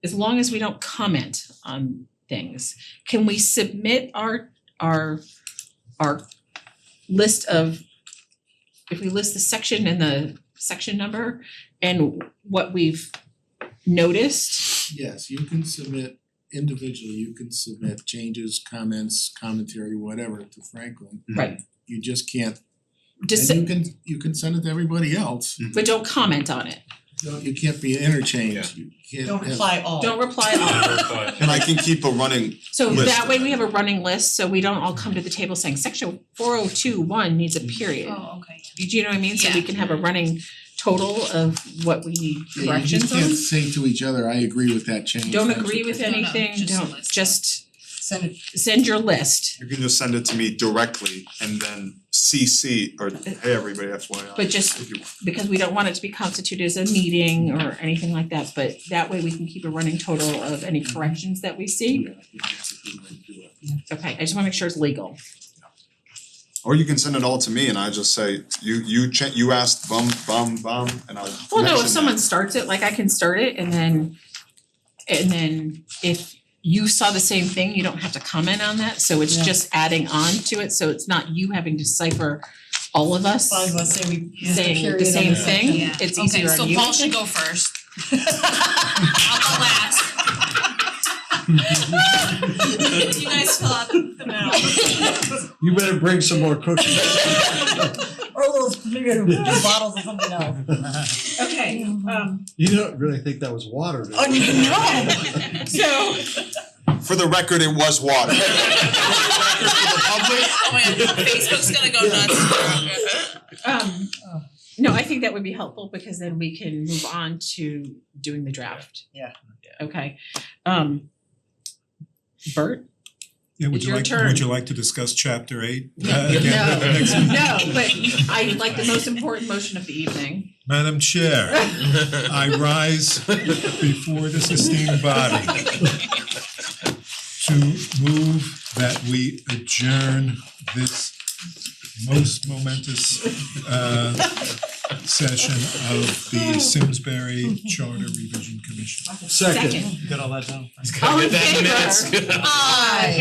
As long as we don't comment on things, can we submit our list of, if we list the section and the section number and what we've noticed? Yes, you can submit individually, you can submit changes, comments, commentary, whatever to Franklin. Right. You just can't, Just, and you can send it to everybody else. but don't comment on it. No, you can't be interchanged, you can't Don't have- reply all. Don't reply all. And I can keep a running, So List. that way we have a running list, so we don't all come to the table saying section 402(1) needs a period. Oh, okay. Do you know what I mean? So we Yeah. can have a running total of what we need Yeah, you corrections just on. can't say to each other, I agree with that change. Don't That's agree with No, no, anything, just a don't, list. just Send it. send your list, you can just send it to me directly and then CC or hey, everybody, FYI. but just If you- because we don't want it to be constituted as a meeting or anything like that, but that way we can keep a running total of any corrections that we see. Okay, I just wanna make sure it's legal. Or you can send it all to me and I just say, you asked bum, and I'll Well, no, mention if someone that. starts it, like I can start it and then if you saw the same thing, you don't have to comment on that, so it's Yeah. just adding on to it, so it's not you having to decipher all of us I was gonna say we. saying period the on same the thing, section. Yeah. it's easier on you. Okay, so Paul should go first. I'll go last. You guys fill out the memo. You better bring some more cookies. Or those maybe bottles of something else. Okay, You don't really think that was water, do you? Oh, no. so For the record, it was water. Oh my god, Facebook's gonna go nuts. no, I think that would be helpful because then we can move on to doing the draft. Yeah. Okay, Bert? Yeah, would It's you your like, turn. would you like to discuss chapter 8? No, Again, next week? no, but I like the most important motion of the evening. Madam Chair, I rise before this esteemed body to move that we adjourn this most momentous session of the Simsbury Charter Revision Commission. Second. Got all that down? All in favor?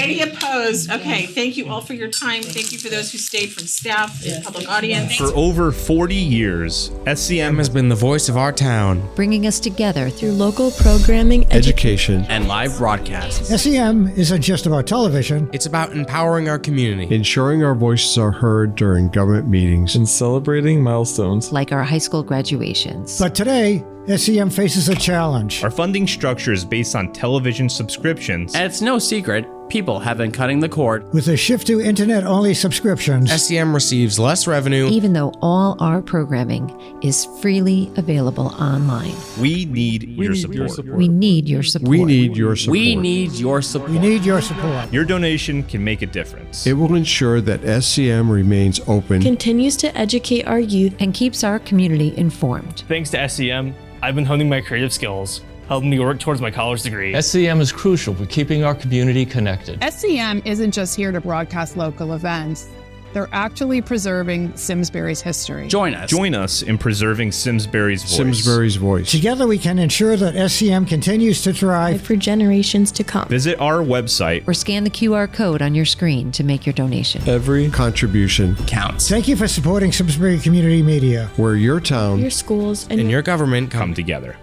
Any opposed? Okay, thank you all for your time. Thank you for those who stayed from staff and public audience. For over 40 years, SCM has been the voice of our town, bringing us together through local programming, education, and live broadcasts. SEM isn't just about television. It's about empowering our community, ensuring our voices are heard during government meetings, and celebrating milestones. like our high school graduations. But today, SEM faces a challenge. Our funding structure is based on television subscriptions. And it's no secret, people have been cutting the cord. With a shift to internet-only subscriptions, SEM receives less revenue. Even though all our programming is freely available online. We need your support. We need your support. We need your support. We need your support. We need your support. Your donation can make a difference. It will ensure that SCM remains open, Continues to educate our youth, and keeps our community informed. Thanks to SEM, I've been honing my creative skills, helping me work towards my college degree. SCM is crucial for keeping our community connected. SCM isn't just here to broadcast local events. They're actually preserving Simsbury's history. Join us in preserving Simsbury's voice. Simsbury's voice. Together we can ensure that SCM continues to thrive For generations to come. Visit our website Or scan the QR code on your screen to make your donation. Every contribution counts. Thank you for supporting Simsbury Community Media, where your town, Your schools And your government come together.